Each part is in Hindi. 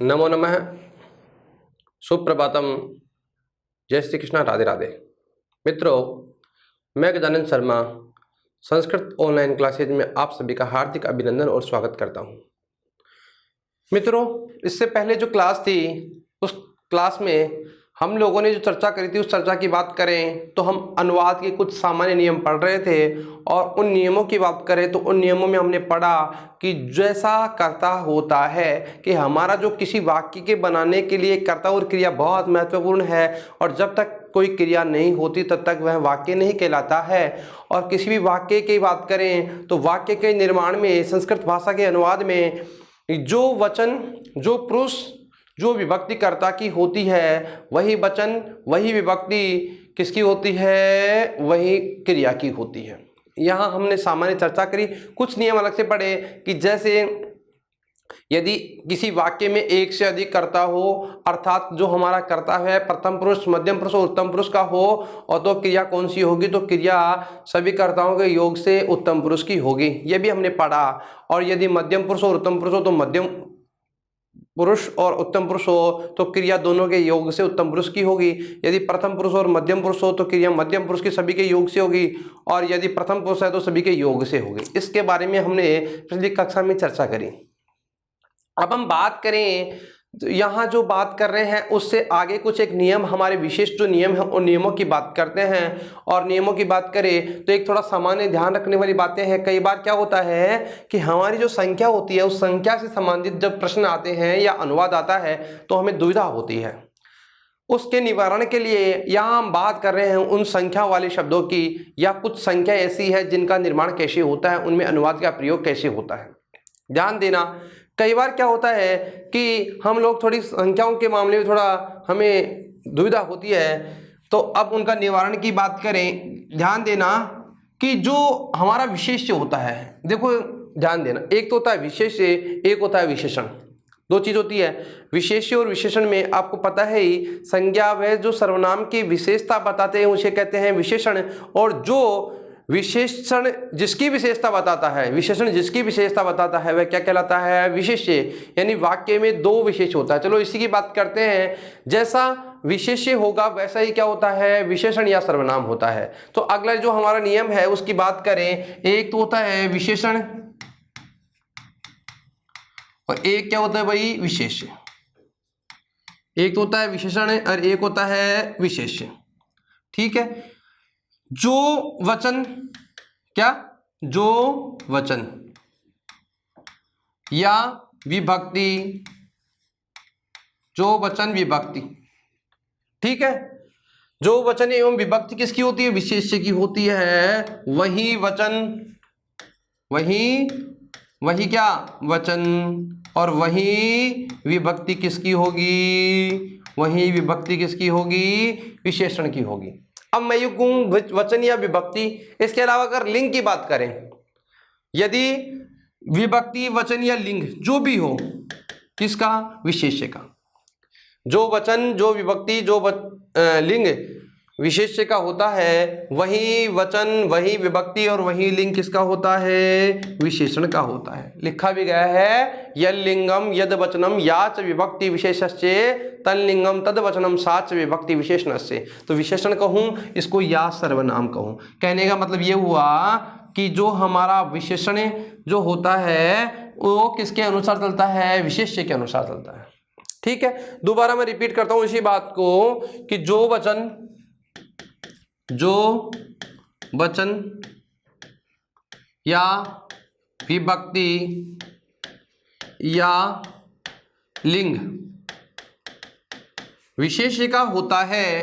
नमो नमः, सुप्रभातम, जय श्री कृष्णा, राधे राधे। मित्रों, मैं गजानन शर्मा संस्कृत ऑनलाइन क्लासेज में आप सभी का हार्दिक अभिनंदन और स्वागत करता हूं। मित्रों, इससे पहले जो क्लास थी उस क्लास में हम लोगों ने जो चर्चा करी थी उस चर्चा की बात करें तो हम अनुवाद के कुछ सामान्य नियम पढ़ रहे थे और उन नियमों की बात करें तो उन नियमों में हमने पढ़ा कि जैसा कर्ता होता है कि हमारा जो किसी वाक्य के बनाने के लिए कर्ता और क्रिया बहुत महत्वपूर्ण है और जब तक कोई क्रिया नहीं होती तब तक वह वाक्य नहीं कहलाता है। और किसी भी वाक्य की बात करें तो वाक्य के निर्माण में संस्कृत भाषा के अनुवाद में जो वचन, जो पुरुष, जो विभक्ति कर्ता की होती है वही वचन, वही विभक्ति किसकी होती है, वही क्रिया की होती है। यहाँ हमने सामान्य चर्चा करी, कुछ नियम अलग से पढ़े कि जैसे यदि किसी वाक्य में एक से अधिक कर्ता हो, अर्थात जो हमारा कर्ता है प्रथम पुरुष, मध्यम पुरुष और उत्तम पुरुष का हो, और तो क्रिया कौन सी होगी, तो क्रिया सभी कर्ताओं के योग से उत्तम पुरुष की होगी, यह भी हमने पढ़ा। और यदि मध्यम पुरुष और उत्तम पुरुष हो तो मध्यम पुरुष और उत्तम पुरुष हो तो क्रिया दोनों के योग से उत्तम पुरुष की होगी। यदि प्रथम पुरुष और मध्यम पुरुष हो तो क्रिया मध्यम पुरुष की सभी के योग से होगी, और यदि प्रथम पुरुष है तो सभी के योग से होगी। इसके बारे में हमने पिछली कक्षा में चर्चा करी। अब हम बात करें तो यहाँ जो बात कर रहे हैं उससे आगे कुछ एक नियम, हमारे विशेष जो नियम है उन नियमों की बात करते हैं। और नियमों की बात करें तो एक थोड़ा सामान्य ध्यान रखने वाली बातें हैं। कई बार क्या होता है कि हमारी जो संख्या होती है उस संख्या से संबंधित जब प्रश्न आते हैं या अनुवाद आता है तो हमें दुविधा होती है। उसके निवारण के लिए यहाँ हम बात कर रहे हैं उन संख्या वाले शब्दों की, या कुछ संख्या ऐसी है जिनका निर्माण कैसे होता है, उनमें अनुवाद का प्रयोग कैसे होता है। ध्यान देना, कई बार क्या होता है कि हम लोग थोड़ी संख्याओं के मामले में थोड़ा हमें दुविधा होती है, तो अब उनका निवारण की बात करें। ध्यान देना कि जो हमारा विशेष्य होता है, देखो ध्यान देना, एक तो होता है विशेष्य, एक होता है विशेषण। दो चीज होती है, विशेष्य और विशेषण में आपको पता है ही, संज्ञा व जो सर्वनाम की विशेषता बताते हैं उसे कहते हैं विशेषण, और जो विशेषण जिसकी विशेषता बताता है, विशेषण जिसकी विशेषता बताता है वह क्या कहलाता है, विशेष्य। यानी वाक्य में दो विशेष होता है। चलो इसी की बात करते हैं। जैसा विशेष्य होगा वैसा ही क्या होता है, विशेषण या सर्वनाम होता है। तो अगला जो हमारा नियम है उसकी बात करें, एक तो होता है विशेषण और एक क्या होता है भाई, विशेष्य। एक तो होता है विशेषण और एक होता है विशेष्य, ठीक है। जो वचन, क्या, जो वचन या विभक्ति, जो वचन विभक्ति, ठीक है। जो वचन एवं विभक्ति किसकी होती है, विशेष्य की होती है। वही वचन, वही क्या, वचन, और वही विभक्ति किसकी होगी, वही विभक्ति किसकी होगी, विशेषण की होगी। अब मैं यूं कहूं वचन या विभक्ति, इसके अलावा अगर लिंग की बात करें, यदि विभक्ति, वचन या लिंग जो भी हो, किसका, विशेष्य का। जो वचन, जो विभक्ति, जो लिंग विशेष्य का होता है, वही वचन, वही विभक्ति और वही लिंग किसका होता है, विशेषण का होता है। लिखा भी गया है, यद लिंगम यद वचनम याच विभक्ति विशेषस्य तन लिंगम तद वचनम साच विभक्ति विशेषणस्य। तो विशेषण कहूं इसको या सर्वनाम कहूं, कहने का मतलब ये हुआ कि जो हमारा विशेषण जो होता है वो किसके अनुसार चलता है, विशेष्य के अनुसार चलता है, ठीक है। दोबारा मैं रिपीट करता हूं इसी बात को कि जो वचन या विभक्ति या लिंग विशेष्य का होता है,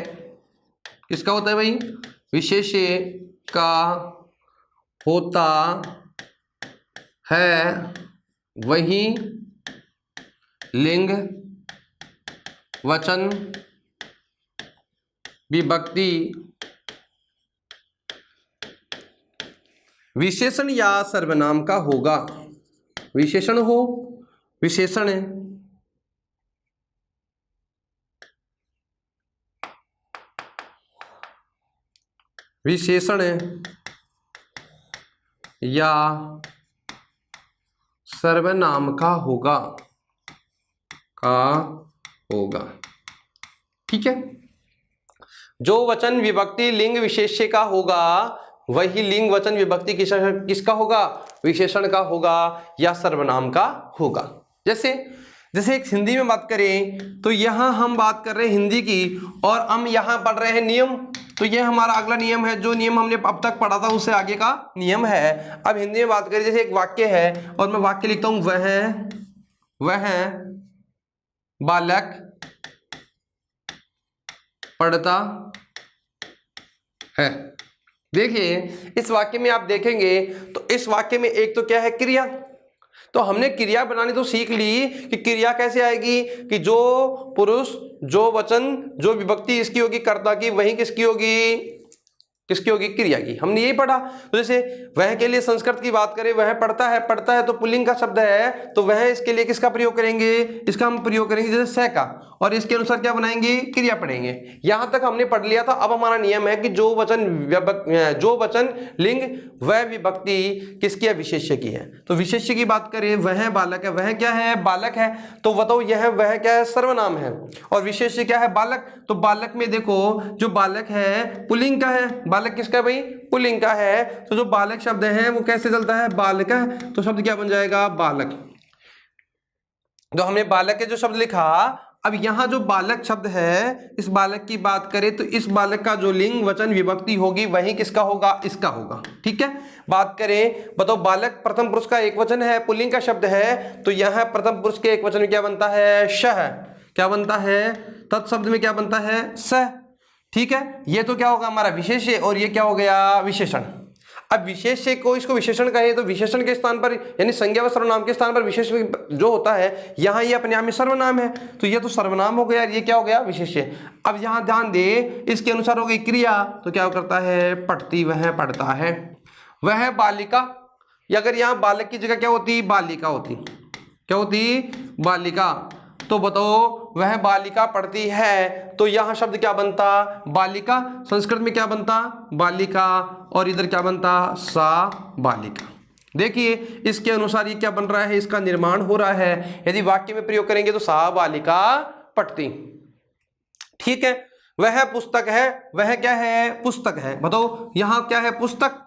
किसका होता है भाई, विशेष्य का होता है, वही लिंग, वचन, विभक्ति, विशेषण या सर्वनाम का होगा। विशेषण हो, विशेषण विशेषण या सर्वनाम का होगा, का होगा। ठीक है, जो वचन विभक्ति लिंग विशेष्य का होगा वही लिंग वचन विभक्ति किसका होगा? विशेषण का होगा या सर्वनाम का होगा। जैसे एक हिंदी में बात करें तो यहां हम बात कर रहे हैं हिंदी की और हम यहां पढ़ रहे हैं नियम, तो ये हमारा अगला नियम है, जो नियम हमने अब तक पढ़ा था उससे आगे का नियम है। अब हिंदी में बात करें, जैसे एक वाक्य है और मैं वाक्य लिखता हूं, वह बालक पढ़ता है। देखिए इस वाक्य में आप देखेंगे तो इस वाक्य में एक तो क्या है? क्रिया। तो हमने क्रिया बनानी तो सीख ली कि क्रिया कैसे आएगी, कि जो पुरुष, जो वचन, जो विभक्ति इसकी होगी कर्ता की, वही किसकी होगी? क्रिया की। हमने यही पढ़ा। तो जैसे वह के लिए संस्कृत की बात करें, वह पढ़ता है तो पुल्लिंग का शब्द है, तो वह इसके लिए किसका प्रयोग करेंगे? इसका हम प्रयोग करेंगे जैसे स का, और इसके अनुसार क्या बनाएंगे? क्रिया पढ़ेंगे। यहां तक हमने पढ़ लिया था। अब हमारा नियम है कि जो वचन लिंग वह विभक्ति किसकी है? विशेष्य की है। तो विशेष्य की बात करें, वह बालक है, वह क्या है? बालक है। तो बताओ यह वह क्या है? सर्वनाम है। और विशेष्य क्या है? बालक। तो बालक में देखो जो बालक है पुल्लिंग का है। बालक किसका भाई? पुल्लिंग का है। तो जो बालक शब्द है वो कैसे चलता है? बालक है। तो शब्द क्या बन जाएगा? बालक। तो हमने बालक के जो शब्द लिखा, अब यहां जो बालक शब्द है, इस बालक की बात करें तो इस बालक का जो लिंग वचन विभक्ति होगी वही किसका होगा? इसका होगा। ठीक है, बात करें, बताओ बालक प्रथम पुरुष का एक वचन है, पुल्लिंग का शब्द है, तो यहां प्रथम पुरुष के एक वचन में क्या बनता है? श। क्या बनता है? तत्शब्द में क्या बनता है? स। ठीक है, ये तो क्या होगा? हमारा विशेष्य, और ये क्या हो गया? विशेषण। अब विशेष्य को इसको विशेषण कहें तो विशेषण के स्थान पर यानी संज्ञा व सर्वनाम के स्थान पर विशेषण जो होता है, यहाँ ये अपने आप में सर्वनाम है, तो ये तो सर्वनाम हो गया, ये क्या हो गया? विशेष्य। अब यहाँ ध्यान दे, इसके अनुसार हो गई क्रिया, तो क्या करता है? पढ़ती, वह पढ़ता है। वह बालिका, अगर यहाँ बालक की जगह क्या होती? बालिका होती। क्या होती? बालिका। तो बताओ वह बालिका पढ़ती है, तो यहां शब्द क्या बनता? बालिका। संस्कृत में क्या बनता? बालिका। और इधर क्या बनता? सा बालिका। देखिए इसके अनुसार ये क्या बन रहा है? इसका निर्माण हो रहा है। यदि वाक्य में प्रयोग करेंगे तो सा बालिका पढ़ती। ठीक है, वह पुस्तक है, वह क्या है? पुस्तक है। बताओ यहां क्या है? पुस्तक।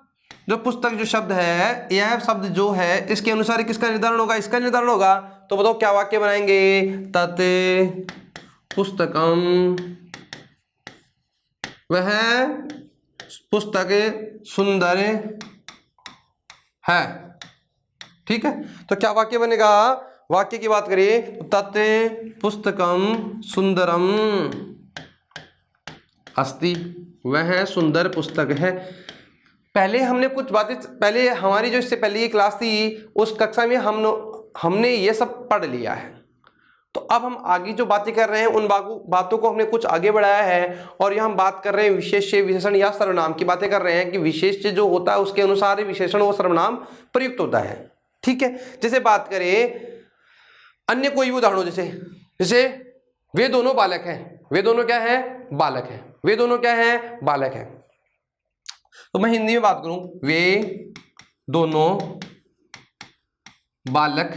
जो पुस्तक जो शब्द है, यह शब्द जो है, इसके अनुसार किसका निर्धारण होगा? इसका निर्धारण होगा। तो बताओ क्या वाक्य बनाएंगे? तत् पुस्तकम, वह पुस्तक सुंदर है। ठीक है, तो क्या वाक्य बनेगा? वाक्य की बात करिए, तत् पुस्तकम सुंदरम अस्ति, वह सुंदर पुस्तक है। पहले हमने कुछ बातें, पहले हमारी जो इससे पहले की क्लास थी उस कक्षा में हमने ये सब पढ़ लिया है। तो अब हम आगे जो बातें कर रहे हैं उन बातों को हमने कुछ आगे बढ़ाया है, और यहाँ हम बात कर रहे हैं विशेष्य, विशेषण या सर्वनाम की बातें कर रहे हैं कि विशेष्य जो होता है उसके अनुसार ही विशेषण व सर्वनाम प्रयुक्त होता है। ठीक है, जैसे बात करें अन्य कोई भी उदाहरणों, जैसे वे दोनों बालक हैं। वे दोनों क्या है? बालक है। वे दोनों क्या है? बालक है। तो मैं हिंदी में बात करूं, वे दोनों बालक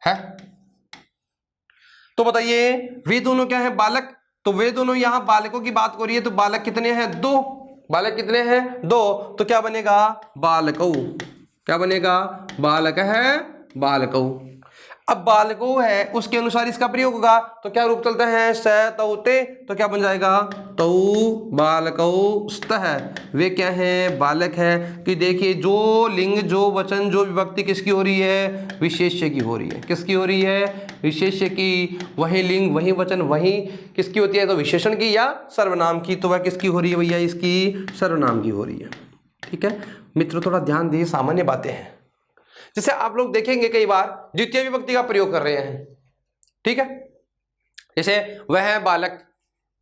है। तो बताइए वे दोनों क्या है? बालक। तो वे दोनों यहां बालकों की बात हो रही है, तो बालक कितने हैं? 2। बालक कितने हैं? 2। तो क्या बनेगा? बालकौ। क्या बनेगा? बालक है, बालकौ। अब बालको है उसके अनुसार इसका प्रयोग होगा, तो क्या रूप चलता है? स तौ ते। तो क्या बन जाएगा? तौ बालकौ स्तः, वे क्या है? बालक है। कि देखिए जो लिंग, जो वचन, जो विभक्ति किसकी हो रही है? विशेष्य की हो रही है। किसकी हो रही है? विशेष्य की। वही लिंग, वही वचन, वही किसकी होती है? तो विशेषण की या सर्वनाम की। तो वह किसकी हो रही है भैया? इसकी सर्वनाम की हो रही है। ठीक है मित्रों, थोड़ा ध्यान दीजिए, सामान्य बातें हैं। जैसे आप लोग देखेंगे कई बार द्वितीय विभक्ति का प्रयोग कर रहे हैं। ठीक है, जैसे वह बालक।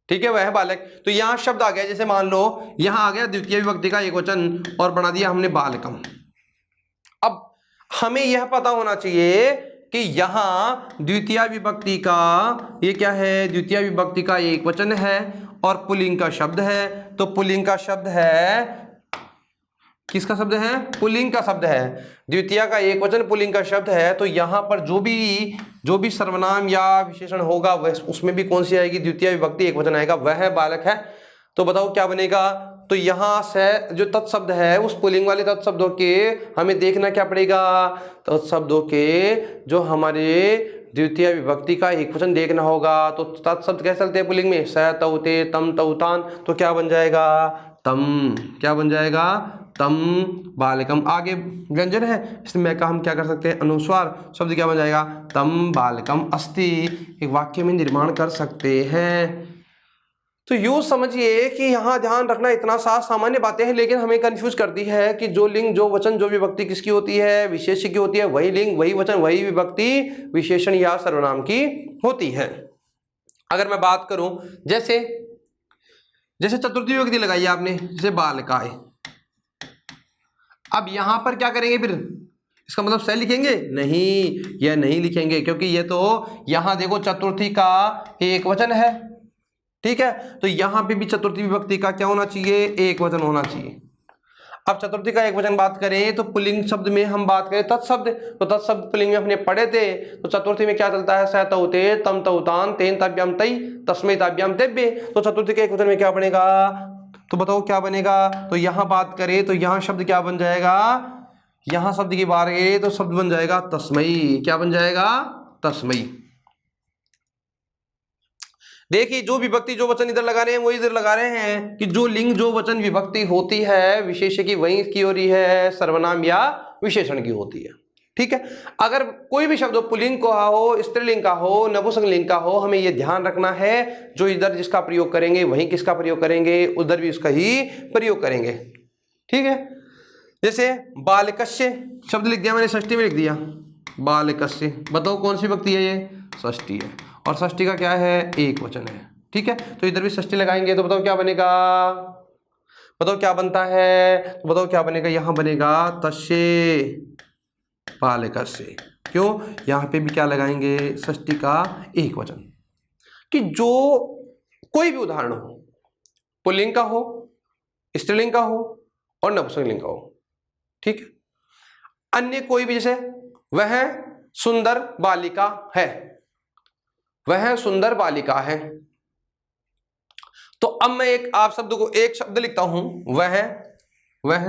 ठीक है, वह बालक, तो यहां शब्द आ गया, जैसे मान लो यहां आ गया द्वितीय विभक्ति का एक वचन और बना दिया हमने बालकम। अब हमें यह पता होना चाहिए कि यहां द्वितीय विभक्ति का ये क्या है? द्वितीय विभक्ति का एक वचन है और पुल्लिंग का शब्द है। तो पुल्लिंग का शब्द है, किसका शब्द है? पुल्लिंग का शब्द है। द्वितीय का एक वचन पुल्लिंग का शब्द है, तो यहां पर जो भी जो भी सर्वनाम या विशेषण होगा वह उसमें भी कौन सी आएगी, द्वितीय विभक्ति एकवचन आएगा, वह बालक है। तो बताओ क्या बनेगा, तो यहां से जो तत्शब्द है उस पुल्लिंग वाले तत्शब्दों के हमें देखना क्या पड़ेगा, तत्शब्दों के जो हमारे द्वितीय विभक्ति का एकवचन देखना होगा। तो तत्शब्द कैसे चलते हैं पुल्लिंग में, स तौ ते तम तौ तान, तो क्या बन जाएगा, तम, क्या बन जाएगा, तम बालकम। आगे व्यंजन है इसमें का हम क्या कर सकते हैं, अनुस्वार, शब्द क्या बन जाएगा, तम बालकम अस्ति, एक वाक्य में निर्माण कर सकते हैं। तो यूं समझिए कि यहाँ ध्यान रखना इतना सा सामान्य बातें हैं, लेकिन हमें कंफ्यूज करती है कि जो लिंग जो वचन जो विभक्ति किसकी होती है, विशेष्य की होती है, वही लिंग वही वचन वही विभक्ति विशेषण या सर्वनाम की होती है। अगर मैं बात करूं जैसे जैसे चतुर्थी विभक्ति लगाई आपने, जैसे बालकाय, अब यहां पर क्या करेंगे, फिर इसका मतलब स लिखेंगे, नहीं, यह नहीं लिखेंगे, क्योंकि ये तो यहां देखो चतुर्थी का एक वचन है, ठीक है, तो यहां पे भी चतुर्थी विभक्ति का क्या होना चाहिए, एक वचन होना चाहिए। अब चतुर्थी का एक वचन बात करें तो पुल्लिंग शब्द में हम बात करें तत्शब्द, तो तत्शब्द पुल्लिंग में अपने पढ़े थे, तो चतुर्थी में क्या चलता है, स तौ ते तम तौ तान तेन ताभ्याम तै तस्मै ताभ्याम तेभ्ये, तो चतुर्थी के एक वचन में क्या बनेगा, तो बताओ क्या बनेगा, तो यहां बात करें तो यहां शब्द क्या बन जाएगा, यहां शब्द की बात करें तो शब्द बन जाएगा तस्मै, क्या बन जाएगा, तस्मै। देखिए जो विभक्ति जो वचन इधर लगा रहे हैं वो इधर लगा रहे हैं कि जो लिंग जो वचन विभक्ति होती है विशेष्य की वही की हो रही है, सर्वनाम या विशेषण की होती है, ठीक है। अगर कोई भी शब्द पुल्लिंग का हो, स्त्रीलिंग का हो, नपुंसकलिंग का हो, हमें यह ध्यान रखना है जो इधर जिसका प्रयोग करेंगे वहीं किसका प्रयोग करेंगे, उधर भी उसका ही प्रयोग करेंगे, ठीक है। जैसे बालकस्य शब्द लिख दिया मैंने, षष्ठी में लिख दिया बालकस्य, बताओ कौन सी विभक्ति है, ये षष्ठी है, और षष्ठी का क्या है, एक वचन है, ठीक है। तो इधर भी षष्ठी लगाएंगे तो बताओ क्या बनेगा, बताओ क्या बनता है, तो बताओ क्या बनेगा, यहां बनेगा तस्य बालकस्य, क्यों, यहां पे भी क्या लगाएंगे, षष्ठी का एक वचन। कि जो कोई भी उदाहरण हो, पुल्लिंग का हो, स्त्रीलिंग का हो और नपुंसकलिंग का हो, ठीक है। अन्य कोई भी, जैसे वह सुंदर बालिका है, वह सुंदर बालिका है, तो अब मैं एक आप शब्द को एक शब्द लिखता हूं, वह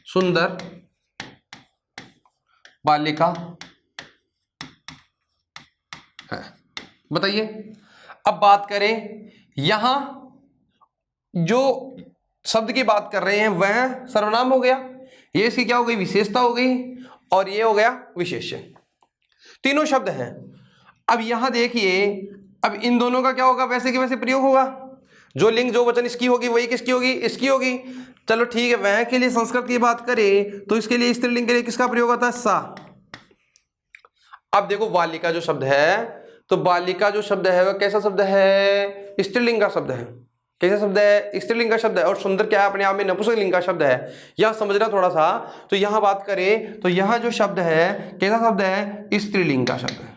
सुंदर बालिका है, बताइए। अब बात करें यहां जो शब्द की बात कर रहे हैं वह सर्वनाम हो गया, ये इसकी क्या हो गई, विशेषता हो गई, और ये हो गया विशेष्य, तीनों शब्द हैं। अब यहां देखिए, अब इन दोनों का क्या होगा, वैसे के वैसे प्रयोग होगा, जो लिंग जो वचन इसकी होगी वही किसकी होगी, इसकी होगी। चलो ठीक है, वह के लिए संस्कृत की बात करें तो इसके लिए स्त्रीलिंग के लिए किसका प्रयोग होता है, सा। अब देखो बालिका जो शब्द है, तो बालिका जो शब्द है वह कैसा शब्द है, स्त्रीलिंग का शब्द है, कैसा शब्द है, स्त्रीलिंग का शब्द है, और सुंदर क्या है, अपने आप में नपुंसकलिंग का शब्द है, यह समझना थोड़ा सा। तो यहां बात करें तो यहां जो शब्द है कैसा शब्द है, स्त्रीलिंग का शब्द है,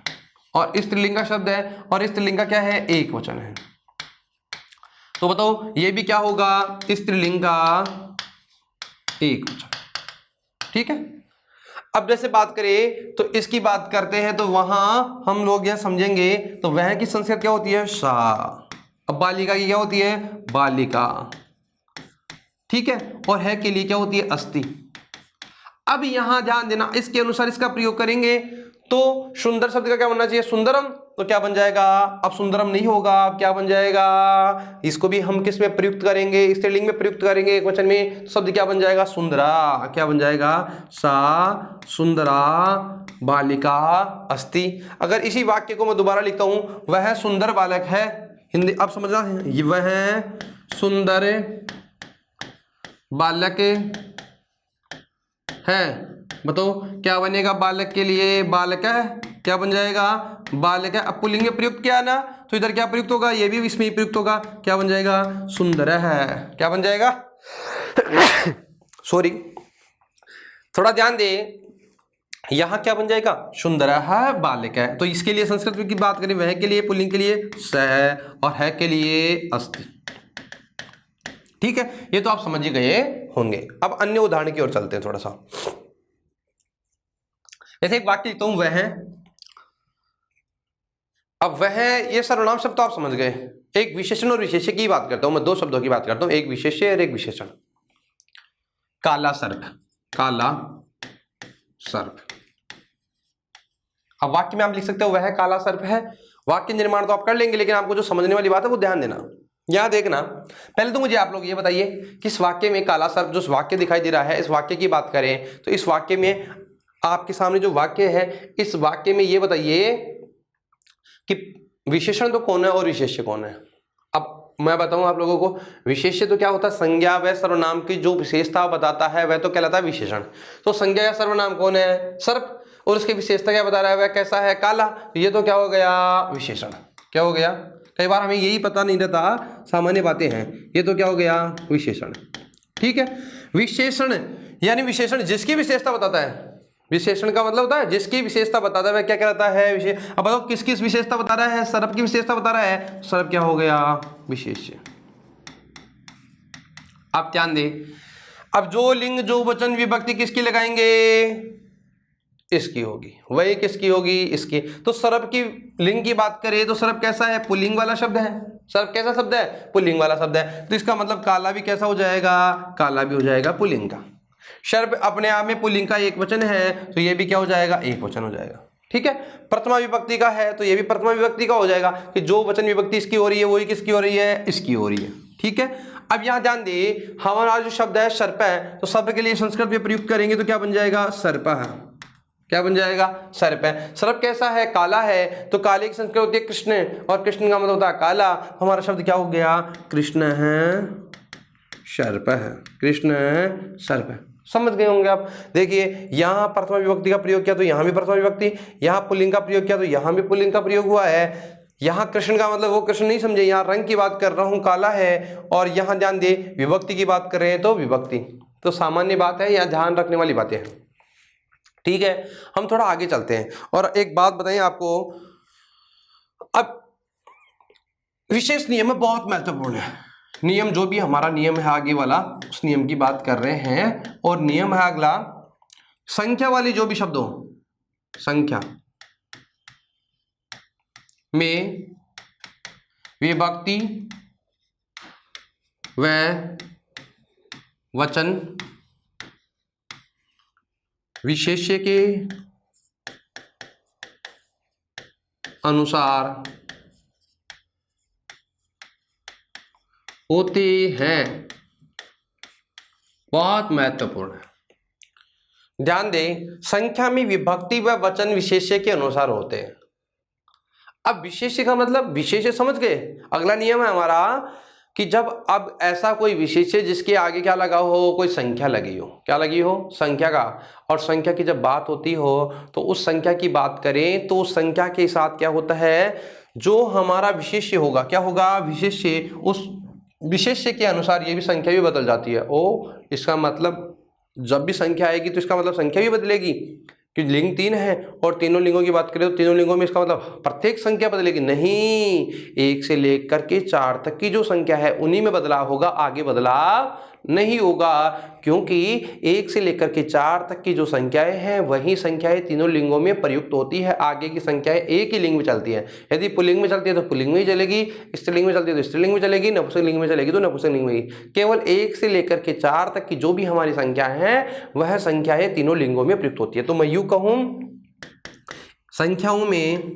और स्त्रीलिंग का शब्द है, और स्त्रीलिंग का क्या है, एक वचन है। तो बताओ ये भी क्या होगा, स्त्रीलिंग का एक वचन, ठीक है। अब जैसे बात करें तो इसकी बात करते हैं तो वहां हम लोग यह समझेंगे, तो वह की संस्कृत क्या होती है, सा। अब बालिका की क्या होती है, बालिका, ठीक है, और है के लिए क्या होती है, अस्ति। अब यहां ध्यान देना, इसके अनुसार इसका प्रयोग करेंगे तो सुंदर शब्द का क्या बनना चाहिए, सुंदरम, तो क्या बन जाएगा, अब सुंदरम नहीं होगा, अब क्या बन जाएगा, इसको भी हम किस में प्रयुक्त करेंगे, स्त्रीलिंग में प्रयुक्त करेंगे एक वचन में, शब्द क्या बन जाएगा, सुंदरा, क्या बन जाएगा, सा सुंदरा बालिका अस्ति। अगर इसी वाक्य को मैं दोबारा लिखता हूं, वह सुंदर बालक है, हिंदी अब समझना है, वह सुंदर बालक है, बताओ क्या बनेगा, बालक के लिए बालक है, क्या बन जाएगा, बालक है। अब पुल्लिंग में प्रयुक्त किया ना, तो इधर क्या प्रयुक्त होगा, ये भी इसमें ही प्रयुक्त होगा, क्या बन जाएगा, सुंदर है, क्या बन जाएगा सॉरी थोड़ा ध्यान दे, यहां क्या बन जाएगा, सुंदर है बालक है। तो इसके लिए संस्कृत की बात करें, वह के लिए पुल्लिंग के लिए स है, और है के लिए अस्ति, ठीक है। ये तो आप समझ ही गए होंगे। अब अन्य उदाहरण की ओर चलते हैं थोड़ा सा। जैसे एक वाक्य लिखता हूं, वह अब वह, ये सर्वनाम शब्द तो आप समझ गए। एक विशेषण और विशेष्य की बात करता हूं मैं, दो शब्दों की बात करता हूं, एक विशेष्य और एक विशेषण। काला सर्प, काला सर्प। अब वाक्य में आप लिख सकते हो वह काला सर्प है। वाक्य निर्माण तो आप कर लेंगे, लेकिन आपको जो समझने वाली बात है वो ध्यान देना। यहां देखना, पहले तो मुझे आप लोग ये बताइए कि इस वाक्य में काला सर्प जो वाक्य दिखाई दे रहा है, इस वाक्य की बात करें तो इस वाक्य में आपके सामने जो वाक्य है, इस वाक्य में ये बताइए कि विशेषण तो कौन है और विशेष्य कौन है। अब मैं बताऊं आप लोगों को, विशेष्य तो क्या होता है, संज्ञा व सर्वनाम की जो विशेषता बताता है वह तो कहलाता है विशेषण। तो संज्ञा या सर्वनाम कौन है, सर्प, और उसकी विशेषता क्या बता रहा है, वह कैसा है, काला। ये तो क्या हो गया, विशेषण। क्या हो गया, कई बार हमें यही पता नहीं रहता, सामान्य बातें हैं। ये तो क्या हो गया, विशेषण। ठीक है, विशेषण यानी विशेषण जिसकी विशेषता बताता है। विशेषण का मतलब होता है जिसकी विशेषता बताता है वह क्या कहलाता है, विशेष। अब बताओ किस किस विशेषता बता रहा है, सर्प की विशेषता बता रहा है, सर्प क्या हो गया, विशेष्य। आप ध्यान दें, अब जो लिंग जो वचन विभक्ति किसकी लगाएंगे, इसकी होगी। वही किसकी होगी, इसकी। तो सर्प की लिंग की बात करें तो सर्प कैसा है, पुल्लिंग वाला शब्द है। सर्प कैसा शब्द है, पुल्लिंग वाला शब्द है। तो इसका मतलब काला भी कैसा हो जाएगा, काला भी हो जाएगा पुल्लिंग का। सर्प अपने आप में पुल्लिंग का एक वचन है, तो ये भी क्या हो जाएगा, एक वचन हो जाएगा। ठीक है, प्रथमा विभक्ति का है तो ये भी प्रथमा विभक्ति का हो जाएगा कि जो वचन विभक्ति इसकी हो रही है वही किसकी हो रही है, इसकी हो रही है। ठीक है, अब यहां ध्यान दे, हमारा जो शब्द है सर्प है, तो सर्प के लिए संस्कृत में प्रयुक्त करेंगे तो क्या बन जाएगा, सर्पः। क्या बन जाएगा, सर्प है। सर्प कैसा है, काला है। तो काले की संस्कृत होती है कृष्ण, और कृष्ण का मतलब होता है काला। हमारा शब्द क्या हो गया, कृष्ण है सर्प है, कृष्ण है सर्प है। समझ गए होंगे आप। देखिए यहां प्रथमा विभक्ति का प्रयोग किया तो यहां भी प्रथमा विभक्ति, यहां पुल्लिंग का प्रयोग किया तो यहां भी पुल्लिंग का प्रयोग हुआ है। यहां कृष्ण का मतलब वो कृष्ण नहीं समझे, यहां रंग की बात कर रहा हूं, काला है। और यहां ध्यान दे विभक्ति की बात कर रहे हैं तो विभक्ति। तो सामान्य बात है, यहां ध्यान रखने वाली बातें हैं। ठीक है, हम थोड़ा आगे चलते हैं और एक बात बताएं आपको। अब विशेष नियम बहुत महत्वपूर्ण है। नियम जो भी हमारा नियम है आगे वाला, उस नियम की बात कर रहे हैं। और नियम है अगला, संख्या वाली जो भी शब्द हो, संख्या में विभक्ति व वचन विशेष्य के अनुसार होते हैं, बहुत महत्वपूर्ण है। ध्यान दें, संख्या में विभक्ति व वचन विशेष्य के अनुसार होते हैं। अब विशेष्य का मतलब विशेष्य समझ गए। अगला नियम है हमारा कि जब अब ऐसा कोई विशेष्य जिसके आगे क्या लगा हो, कोई संख्या लगी हो, क्या लगी हो, संख्या का। और संख्या की जब बात होती हो तो उस संख्या की बात करें तो उस संख्या के साथ क्या होता है, जो हमारा विशेष्य होगा, क्या होगा, विशेष्य। उस विशेष्य के अनुसार ये भी संख्या भी बदल जाती है। ओ, इसका मतलब जब भी संख्या आएगी तो इसका मतलब संख्या भी बदलेगी, कि लिंग 3 है और तीनों लिंगों की बात करें तो तीनों लिंगों में इसका मतलब प्रत्येक संख्या बदलेगी नहीं, 1 से लेकर के 4 तक की जो संख्या है उन्हीं में बदलाव होगा, आगे बदलाव नहीं होगा। क्योंकि 1 से लेकर के 4 तक की जो संख्याएं हैं वही संख्याएं तीनों लिंगों में प्रयुक्त होती है। आगे की संख्याएं एक ही लिंग में चलती हैं। यदि पुल्लिंग में चलती है तो पुल्लिंग में ही चलेगी, स्त्रीलिंग में चलती है तो स्त्रीलिंग में चलेगी, नपुंसक लिंग में चलेगी तो नपुंसक लिंग में ही। केवल 1 से लेकर के 4 तक की जो भी हमारी संख्या है वह संख्याएं तीनों लिंगों में प्रयुक्त होती है। तो मैं यूं कहूं, संख्याओं में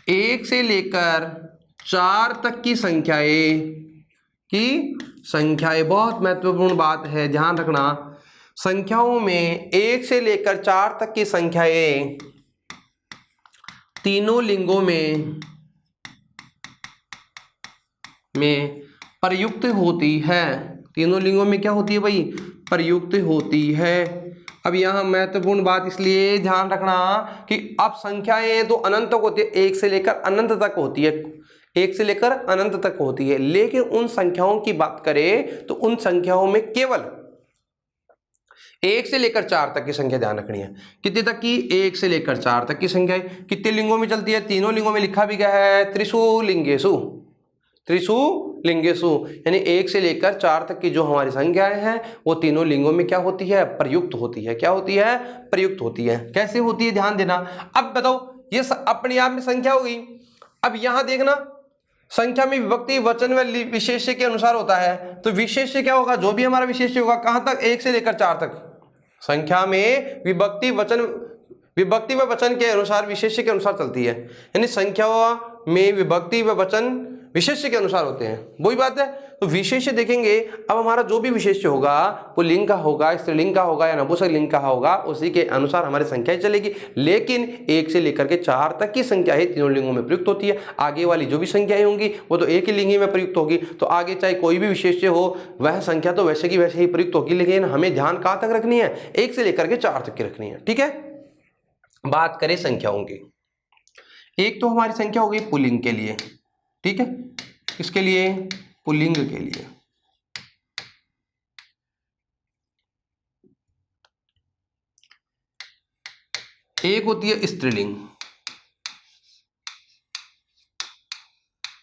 1 से लेकर 4 तक की संख्याएं बहुत महत्वपूर्ण बात है, ध्यान रखना। संख्याओं में 1 से लेकर 4 तक की संख्याएं तीनों लिंगों में प्रयुक्त होती है। तीनों लिंगों में क्या होती है भाई, प्रयुक्त होती है। अब यहाँ महत्वपूर्ण बात इसलिए ध्यान रखना कि अब संख्याएं तो अनंत तक होती है, 1 से लेकर अनंत तक होती है, 1 से लेकर अनंत तक होती है। लेकिन उन संख्याओं की बात करें तो उन संख्याओं में केवल 1 से लेकर 4 तक की संख्या ध्यान रखनी है। कितने तक की, 1 से लेकर 4 तक की संख्या कितने लिंगों में चलती है, तीनों लिंगों में लिखा भी गया है, त्रिषु लिंगेषु, यानी 1 से लेकर 4 तक की जो हमारी संख्याएं हैं वो तीनों लिंगों में क्या होती है, प्रयुक्त होती है। क्या होती है, प्रयुक्त होती है। कैसे होती है, ध्यान देना। अब बताओ, ये अपने आप में संख्या हो गई। अब यहां देखना, संख्या में विभक्ति वचन व विशेष्य के अनुसार होता है। तो विशेष्य क्या होगा, जो भी हमारा विशेष्य होगा, कहां तक, 1 से लेकर 4 तक। संख्या में विभक्ति व वचन के अनुसार, विशेष्य के अनुसार चलती है। यानी संख्या में विभक्ति व वचन विशेष्य के अनुसार होते हैं, वही बात है। तो विशेष्य देखेंगे, अब हमारा जो भी विशेष्य होगा पुल्लिंग का होगा, स्त्रीलिंग का होगा या नपुंसकलिंग का होगा, उसी के अनुसार हमारी संख्या चलेगी। लेकिन 1 से लेकर के 4 तक की संख्या ही तीनों लिंगों में प्रयुक्त होती है। आगे वाली जो भी संख्याएं होंगी वो तो एक ही लिंग में प्रयुक्त होगी। तो आगे चाहे कोई भी विशेष्य हो, वह संख्या तो वैसे की वैसे ही प्रयुक्त होगी। लेकिन हमें ध्यान कहां तक रखनी है, 1 से लेकर के 4 तक की रखनी है। ठीक है, बात करें संख्याओं की। एक तो हमारी संख्या हो गई पुल्लिंग के लिए, ठीक है, किसके लिए, पुल्लिंग के लिए। एक होती है स्त्रीलिंग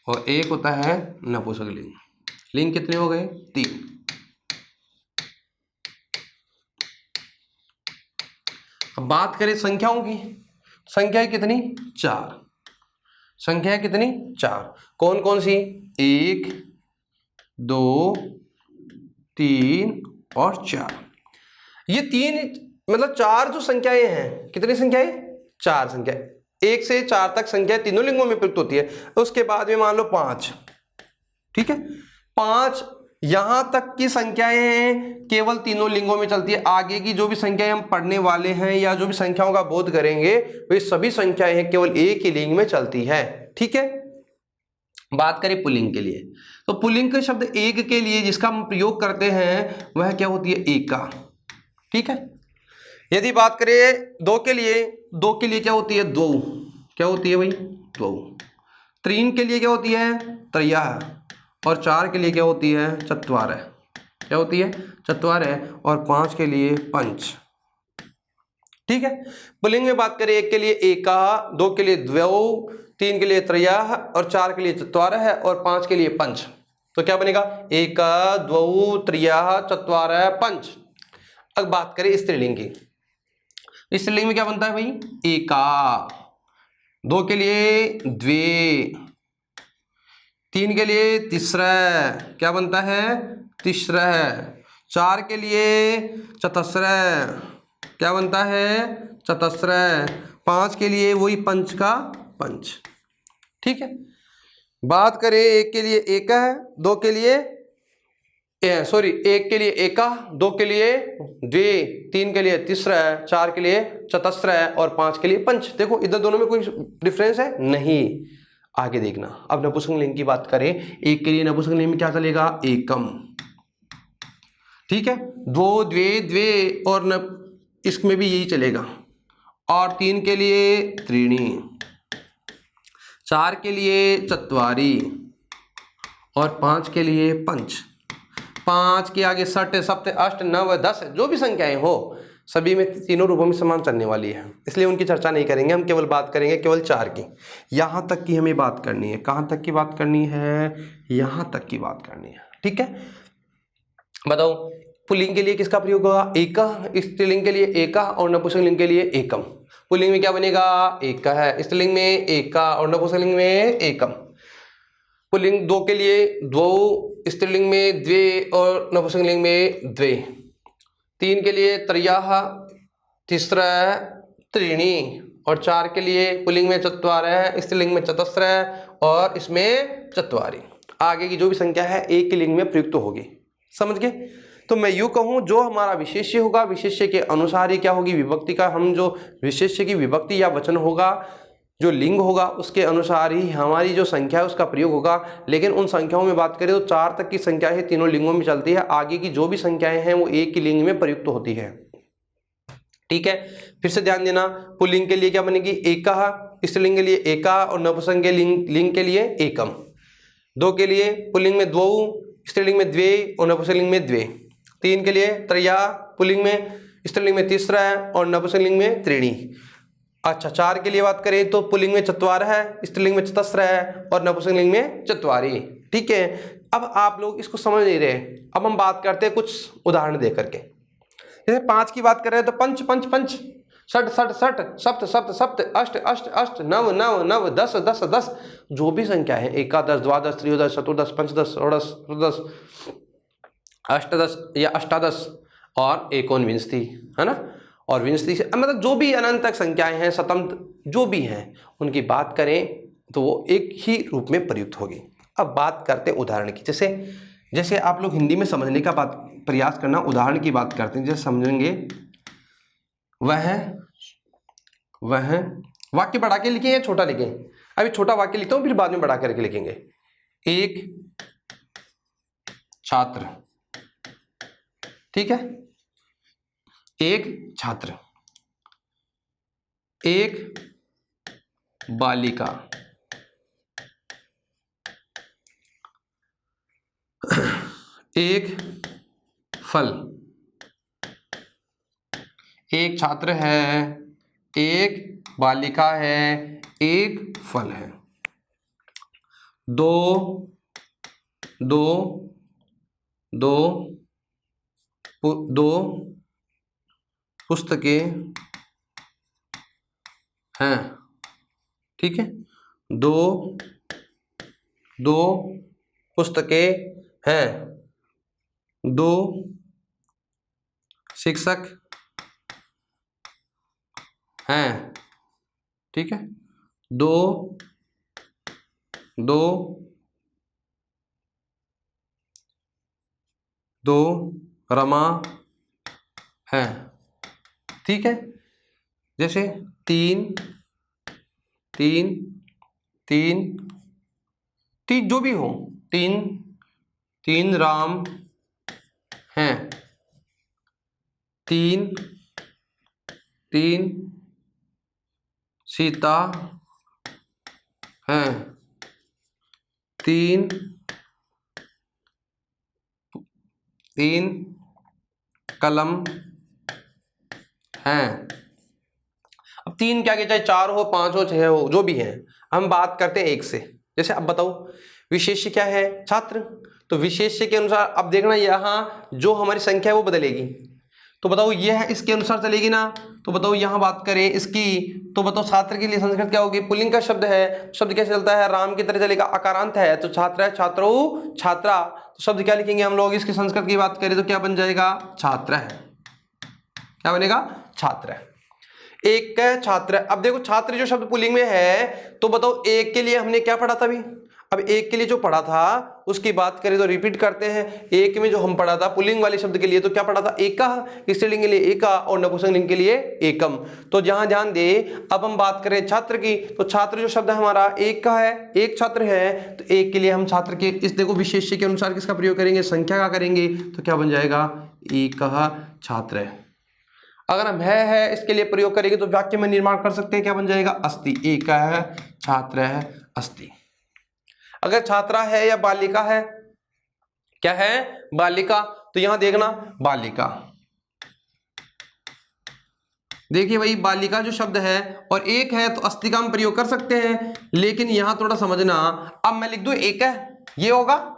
और एक होता है नपुंसकलिंग। लिंग कितने हो गए, 3। अब बात करें संख्याओं की। संख्या कितनी, 4। संख्या कितनी, 4। कौन कौन सी, 1, 2, 3 और 4। ये 3 मतलब 4 जो संख्याएं हैं, कितनी संख्याएं, 4 संख्या। 1 से 4 तक संख्या तीनों लिंगों में प्रयुक्त होती है। उसके बाद में मान लो 5, ठीक है, 5 यहां तक की संख्याएं केवल तीनों लिंगों में चलती है। आगे की जो भी संख्याएं हम पढ़ने वाले हैं या जो भी संख्याओं का बोध करेंगे, वे सभी संख्याएं हैं केवल एक ही लिंग में चलती है। ठीक है, बात करें पुल्लिंग के लिए, तो पुल्लिंग के शब्द एक के लिए जिसका हम प्रयोग करते हैं वह क्या होती है, एका। ठीक है, यदि बात करें 2 के लिए क्या होती है, द्वौ। क्या होती है भाई, द्वौ। 3 के लिए क्या होती है, त्रयः। और 4 के लिए क्या होती है, चत्वारः। क्या होती है, चत्वारः। और 5 के लिए पंच। ठीक है, पुल्लिंग में बात करें 1 के लिए एका, 2 के लिए द्वौ, 3 के लिए त्रयः और 4 के लिए चत्वारः और 5 के लिए पंच। तो क्या बनेगा, एका, द्वौ, त्रयः, चत्वारः, पंच। अब बात करें स्त्रीलिंग की। स्त्रीलिंग में क्या बनता है भाई, एका। 2 के लिए द्वे, 3 के लिए तिसरः। क्या बनता है, तिसरः। 4 के लिए चतस्रः। क्या बनता है, चतस्रः। 5 के लिए वही पंच का पंच। ठीक है, बात करें 1 के लिए एका है, 2 के लिए 1 के लिए एका, 2 के लिए द्वे, 3 के लिए तिसरः, 4 के लिए चतस्रः और 5 के लिए पंच। देखो इधर दोनों में कोई डिफरेंस है नहीं। आगे देखना, अब नपुंसकलिंग की बात करें। 1 के लिए नपुंसकलिंग में क्या चलेगा, एकम। ठीक है, द्वौ, द्वे, द्वे और इसमें भी यही चलेगा। और 3 के लिए त्रीणी, 4 के लिए चत्वारि और 5 के लिए पंच। 5 के आगे षट, सप्त, अष्ट, नव, 10 जो भी संख्याएं हो सभी में तीनों रूपों में समान चलने वाली है, इसलिए उनकी चर्चा नहीं करेंगे। हम केवल बात करेंगे केवल 4 की। यहां तक की हमें बात करनी है। कहां तक की बात करनी है, यहां तक की बात करनी है। ठीक है, बताओ पुल्लिंग के लिए किसका प्रयोग होगा, एका। स्त्रीलिंग के लिए एका और नपुंसकलिंग के लिए एकम। पुल्लिंग में क्या बनेगा, एका है, स्त्रीलिंग में एका और नपुंसकलिंग में एकम। पुल्लिंग 2 के लिए द्वौ, स्त्रीलिंग में द्वे और नपुंसकलिंग में द्वे। 3 के लिए त्रयः, तिसरः, त्रीणी और 4 के लिए पुल्लिंग में चत्वारः, स्त्रीलिंग में चतस्रः और इसमें चत्वारि। आगे की जो भी संख्या है एक ही लिंग में प्रयुक्त होगी। समझ गए। तो मैं यूं कहूं, जो हमारा विशेष्य होगा विशेष्य के अनुसार ही क्या होगी, विभक्ति का हम जो विशेष्य की विभक्ति या वचन होगा, जो लिंग होगा उसके अनुसार ही हमारी जो संख्या है उसका प्रयोग होगा। लेकिन उन संख्याओं में बात करें तो 4 तक की संख्या है तीनों लिंगों में चलती है। आगे की जो भी संख्याएं हैं वो एक ही लिंग में प्रयुक्त होती है। ठीक है, फिर से ध्यान देना। पुल्लिंग के लिए क्या बनेगी, एका, स्त्रीलिंग के लिए एका और नपुंसक लिंग के लिए एकम। 2 के लिए पुल्लिंग में द्वौ, स्त्रीलिंग में द्वे और नपुंसकलिंग में द्वे। 3 के लिए त्रयः, पुल्लिंग में, स्त्रीलिंग में तिसरः और नपुंसकलिंग में त्रीणी। अच्छा, 4 के लिए बात करें तो पुल्लिंग में चत्वारः है, स्त्रीलिंग में चतस्रः है और नपुंसकलिंग में चत्वारि। ठीक है, अब आप लोग इसको समझ नहीं रहे। अब हम बात करते हैं कुछ उदाहरण दे करके। जैसे 5 की बात कर रहे हैं तो पंच पंच पंच, षट षट षट, सप्त सप्त सप्त, अष्ट अष्ट अष्ट, नव नव नव, दस दस दस, जो भी संख्या है, एकादश, द्वादश, त्रयोदश, चतुर्दश, पंचदश, षोडश, सप्तदश, अष्टदश या अष्टादश और एकोनविंशति, है ना। और विंशति से मतलब जो भी अनंत तक संख्याएं हैं, शतम जो भी हैं, उनकी बात करें तो वो एक ही रूप में प्रयुक्त होगी। अब बात करते हैं उदाहरण की। जैसे जैसे आप लोग हिंदी में समझने का प्रयास करना, उदाहरण की बात करते हैं, जैसे समझेंगे वह वाक्य बढ़ा के लिखें या छोटा लिखें? अभी छोटा वाक्य लिखता हूं, फिर बाद में बढ़ा करके लिखेंगे। एक छात्र, ठीक है, एक छात्र, एक बालिका, एक फल। एक छात्र है, एक बालिका है, एक फल है। दो दो दो दो पुस्तकें हैं, ठीक है, दो दो पुस्तकें हैं, दो शिक्षक हैं, ठीक है, दो दो दो रमा हैं, ठीक है। जैसे तीन तीन तीन तीन जो भी हो, तीन तीन राम हैं, तीन तीन सीता हैं, तीन तीन कलम हैं। अब तीन क्या, चाहे 4 हो, 5 हो, 6 हो, जो भी है, हम बात करते हैं एक से। जैसे अब बताओ विशेष्य क्या है? छात्र। तो विशेष्य के अनुसार अब देखना, यहाँ जो हमारी संख्या है वो बदलेगी। तो बताओ यह इसके अनुसार चलेगी ना। तो बताओ यहाँ बात करें इसकी, तो बताओ छात्र के लिए संस्कृत क्या होगी? पुल्लिंग का शब्द है, शब्द कैसे चलता है? राम की तरह चलेगा, अकारांत है, तो छात्र है, छात्रो, छात्रा। तो शब्द क्या लिखेंगे हम लोग? इसकी संस्कृत की बात करें तो क्या बन जाएगा? छात्र है। क्या बनेगा? छात्र है। एक छात्र। अब देखो छात्र जो शब्द पुल्लिंग में है, तो बताओ एक के लिए हमने क्या पढ़ा था अभी? अब एक के लिए जो पढ़ा था उसकी बात करें तो रिपीट करते हैं। एक में जो हम पढ़ा था पुल्लिंग वाले शब्द के लिए तो क्या पढ़ा था? एका। स्त्रीलिंग के लिए एका और नपुंसकलिंग के लिए एकम। तो जहां ध्यान दे, अब हम बात करें छात्र की, तो छात्र जो शब्द है हमारा एक का है, एक छात्र है, तो एक के लिए हम छात्र के इस देखो विशेष्य के अनुसार किसका प्रयोग करेंगे? संख्या का करेंगे। तो क्या बन जाएगा? एक छात्र है। अगर हम है इसके लिए प्रयोग करेंगे तो वाक्य में निर्माण कर सकते हैं। क्या बन जाएगा? अस्ति। एक है, छात्र है, अस्ति। अगर छात्रा है या बालिका है, क्या है? बालिका। तो यहां देखना बालिका, देखिए भाई बालिका जो शब्द है और एक है तो अस्ति का हम प्रयोग कर सकते हैं, लेकिन यहां थोड़ा समझना। अब मैं लिख दूं एक है, ये होगा?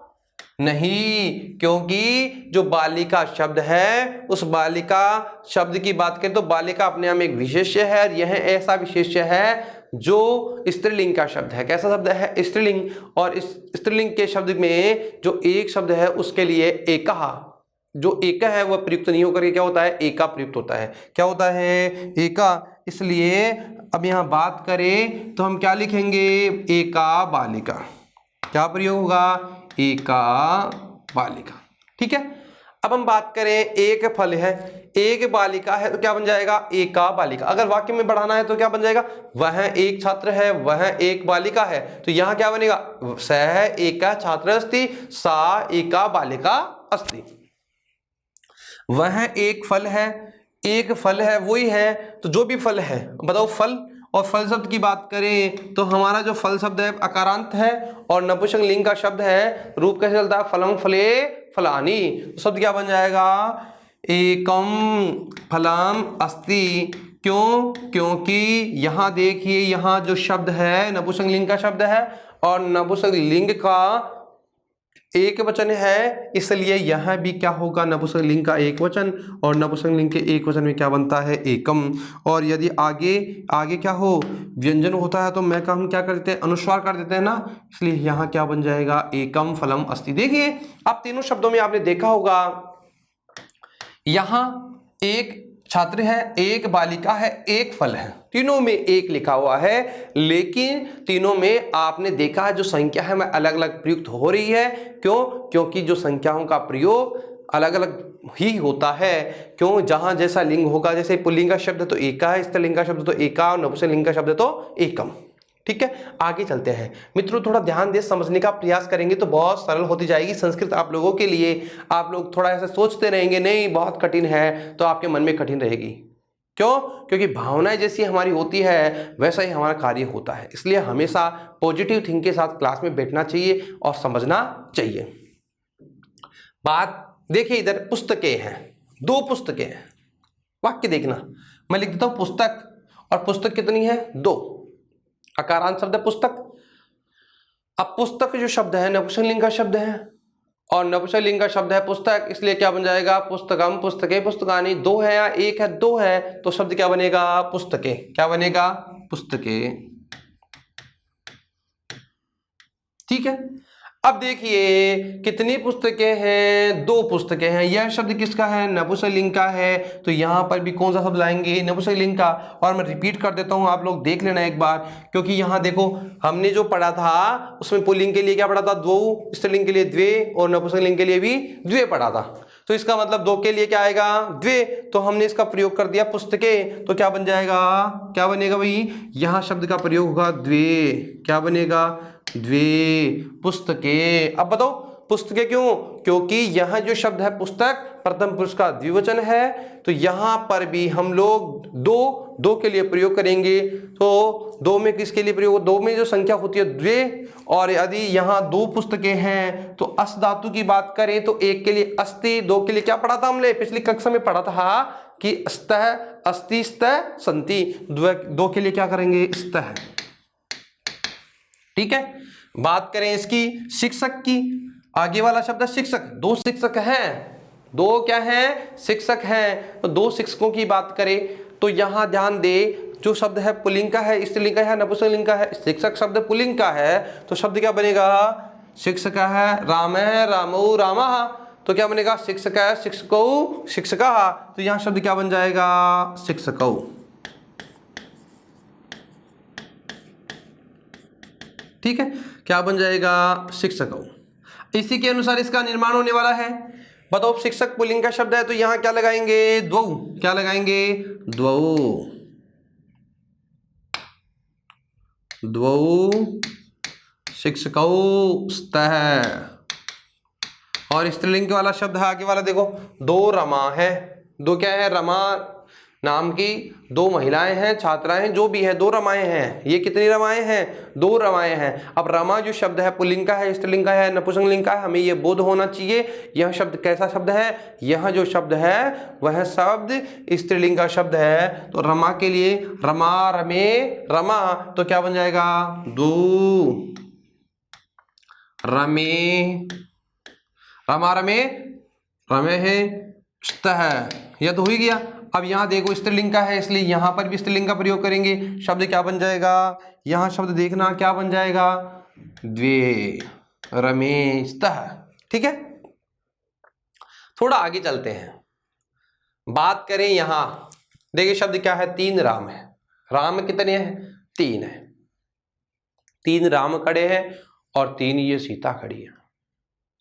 नहीं, क्योंकि जो बालिका शब्द है उस बालिका शब्द की बात करें तो बालिका अपने आप में एक विशेष्य है, और यह ऐसा विशेष्य है जो स्त्रीलिंग का शब्द है। कैसा शब्द है? स्त्रीलिंग। और इस स्त्रीलिंग के शब्द में जो एक शब्द है उसके लिए एका, जो एका है वह प्रयुक्त नहीं होकर क्या होता है? एका प्रयुक्त होता है। क्या होता है? एका। इसलिए अब यहां बात करें तो हम क्या लिखेंगे? एका बालिका। क्या प्रयोग होगा? एका बालिका। ठीक है। अब हम बात करें एक फल है, एक बालिका है, तो क्या बन जाएगा? एका बालिका। अगर वाक्य में बढ़ाना है तो क्या बन जाएगा? वह एक छात्र है, वह एक बालिका है, तो यहां क्या बनेगा? सह एका छात्र अस्ति, सा एका बालिका अस्ति। वह एक फल है, एक फल है, वही है, तो जो भी फल है बताओ फल। और फल शब्द की बात करें तो हमारा जो फल शब्द है अकारांत है और नपुंसक लिंग का शब्द है। रूप कैसे चलता है? फलम फले फलानी। तो शब्द क्या बन जाएगा? एकम फलम अस्ति। क्यों? क्योंकि यहां देखिए, यहां जो शब्द है नपुंसक लिंग का शब्द है और नपुंसक लिंग का एक वचन है, इसलिए यहां भी क्या होगा, नपुंसकलिंग का एक वचन, और नपुंसकलिंग के एक वचन में क्या बनता है, एकम। और यदि आगे आगे क्या हो, व्यंजन होता है तो मैं का हम क्या कर देते हैं, अनुस्वार कर देते हैं ना, इसलिए यहां क्या बन जाएगा, एकम फलम अस्ति। देखिए अब तीनों शब्दों में आपने देखा होगा, यहां एक छात्र है, एक बालिका है, एक फल है, तीनों में एक लिखा हुआ है, लेकिन तीनों में आपने देखा है जो संख्या है वह अलग अलग प्रयुक्त हो रही है। क्यों? क्योंकि जो संख्याओं का प्रयोग अलग अलग ही होता है। क्यों? जहां जैसा लिंग होगा, जैसे पुल्लिंग का शब्द तो एका है, स्त्रीलिंग का शब्द तो एका, और नपुंसकलिंग का शब्द तो एकम। ठीक है, आगे चलते हैं मित्रों, थोड़ा ध्यान दे, समझने का प्रयास करेंगे तो बहुत सरल होती जाएगी संस्कृत आप लोगों के लिए। आप लोग थोड़ा ऐसा सोचते रहेंगे नहीं बहुत कठिन है, तो आपके मन में कठिन रहेगी। क्यों? क्योंकि भावनाएं जैसी हमारी होती है वैसा ही हमारा कार्य होता है, इसलिए हमेशा पॉजिटिव थिंक के साथ क्लास में बैठना चाहिए और समझना चाहिए। बात देखिए, इधर पुस्तकें हैं, दो पुस्तकें हैं, वाक्य देखना, मैं लिख देता हूं पुस्तक, और पुस्तक कितनी है, दो। अकारांत शब्द है पुस्तक। अब पुस्तक जो शब्द है नपुंसकलिंग का शब्द है, और नपुंसकलिंग का शब्द है पुस्तक, इसलिए क्या बन जाएगा, पुस्तकम, पुस्तके, पुस्तकानि। दो है या एक है, दो है, तो शब्द क्या बनेगा, पुस्तके। क्या बनेगा, पुस्तके। ठीक है, अब देखिए कितनी पुस्तकें हैं, दो पुस्तकें हैं। यह शब्द किसका है, नपुंसकलिंग का है, तो यहां पर भी कौन सा शब्द लाएंगे, नपुंसकलिंग का। और मैं रिपीट कर देता हूं, आप लोग देख लेना एक बार, क्योंकि यहां देखो हमने जो पढ़ा था उसमें पुल्लिंग के लिए क्या पढ़ा था, द्वौ, स्त्रीलिंग के लिए द्वे, और नपुंसकलिंग के लिए भी द्वे पढ़ा था। तो इसका मतलब दो के लिए क्या आएगा, द्वे, तो हमने इसका प्रयोग कर दिया पुस्तके, तो क्या बन जाएगा, क्या बनेगा भाई, यहां शब्द का प्रयोग होगा द्वे। क्या बनेगा, द्वे पुस्तके। अब बताओ पुस्तकें क्यों, क्योंकि यहां जो शब्द है पुस्तक प्रथम पुरुष का द्विवचन है, तो यहां पर भी हम लोग दो के लिए प्रयोग करेंगे। तो दो में किसके लिए प्रयोग, दो में जो संख्या होती है द्वे, और यदि यहां दो पुस्तकें हैं तो अस धातु की बात करें तो एक के लिए अस्ति, दो के लिए क्या पढ़ा था हमने पिछली कक्षा में, पढ़ा था कि स्तः, अस्ति, स्तः, सन्ति। दो के लिए क्या करेंगे, स्तः। ठीक है, बात करें इसकी शिक्षक की, आगे वाला शब्द है शिक्षक, दो शिक्षक हैं, दो क्या हैं, शिक्षक हैं। तो दो शिक्षकों की बात करें तो यहां ध्यान दे, जो शब्द है पुल्लिंग का है, स्त्रीलिंग का है, नपुंसकलिंग का है। शिक्षक शब्द पुल्लिंग का है तो शब्द क्या बनेगा, शिक्षक है, राम है, रामौ, रामः, तो क्या बनेगा, शिक्षक है, शिक्षकौ, शिक्षकः, तो यहां शब्द क्या बन जाएगा, शिक्षकौ। ठीक है, क्या बन जाएगा, शिक्षकौ। इसी के अनुसार इसका निर्माण होने वाला है। बताओ शिक्षक पुल्लिंग का शब्द है तो यहां क्या लगाएंगे, द्वौ। क्या लगाएंगे, द्वौ, द्वौ शिक्षकौ स्तः। और स्त्रीलिंग वाला शब्द है आगे वाला, देखो दो रमा है, दो क्या है, रमा नाम की दो महिलाएं हैं, छात्राएं जो भी है, दो रमाएं हैं। ये कितनी रमाएं हैं, दो रमाएं हैं। अब रमा जो शब्द है पुल्लिंग का है, स्त्रीलिंग का है, नपुंसकलिंग का है, हमें ये बोध होना चाहिए यह शब्द कैसा शब्द है, यह जो शब्द है वह शब्द स्त्रीलिंग का शब्द है। तो रमा के लिए रमा, रमे, रमा, तो क्या बन जाएगा, दो रमे, रमा रमे, रमे है, स्तः, यह तो हो ही गया। अब यहां देखो स्त्रीलिंग का है, इसलिए यहां पर भी स्त्रीलिंग का प्रयोग करेंगे। शब्द क्या बन जाएगा, यहां शब्द देखना क्या बन जाएगा, द्वे रमे स्तः। ठीक है, थोड़ा आगे चलते हैं, बात करें यहां देखिए शब्द क्या है, तीन राम है। राम कितने हैं, तीन है, तीन राम खड़े हैं और तीन ये सीता खड़ी है।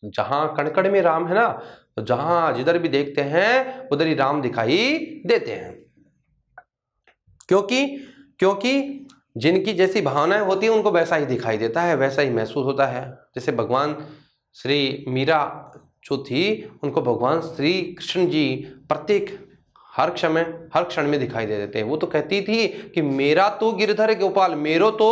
जहां कण में राम है ना, तो जहां जिधर भी देखते हैं उधर ही राम दिखाई देते हैं। क्योंकि जिनकी जैसी भावनाएं होती हैं उनको वैसा ही दिखाई देता है, वैसा ही महसूस होता है। जैसे भगवान श्री मीरा जो थी, उनको भगवान श्री कृष्ण जी प्रत्येक हर क्षण में दिखाई दे देते हैं। वो तो कहती थी कि मेरा तो गिरधर गोपाल, मेरो तो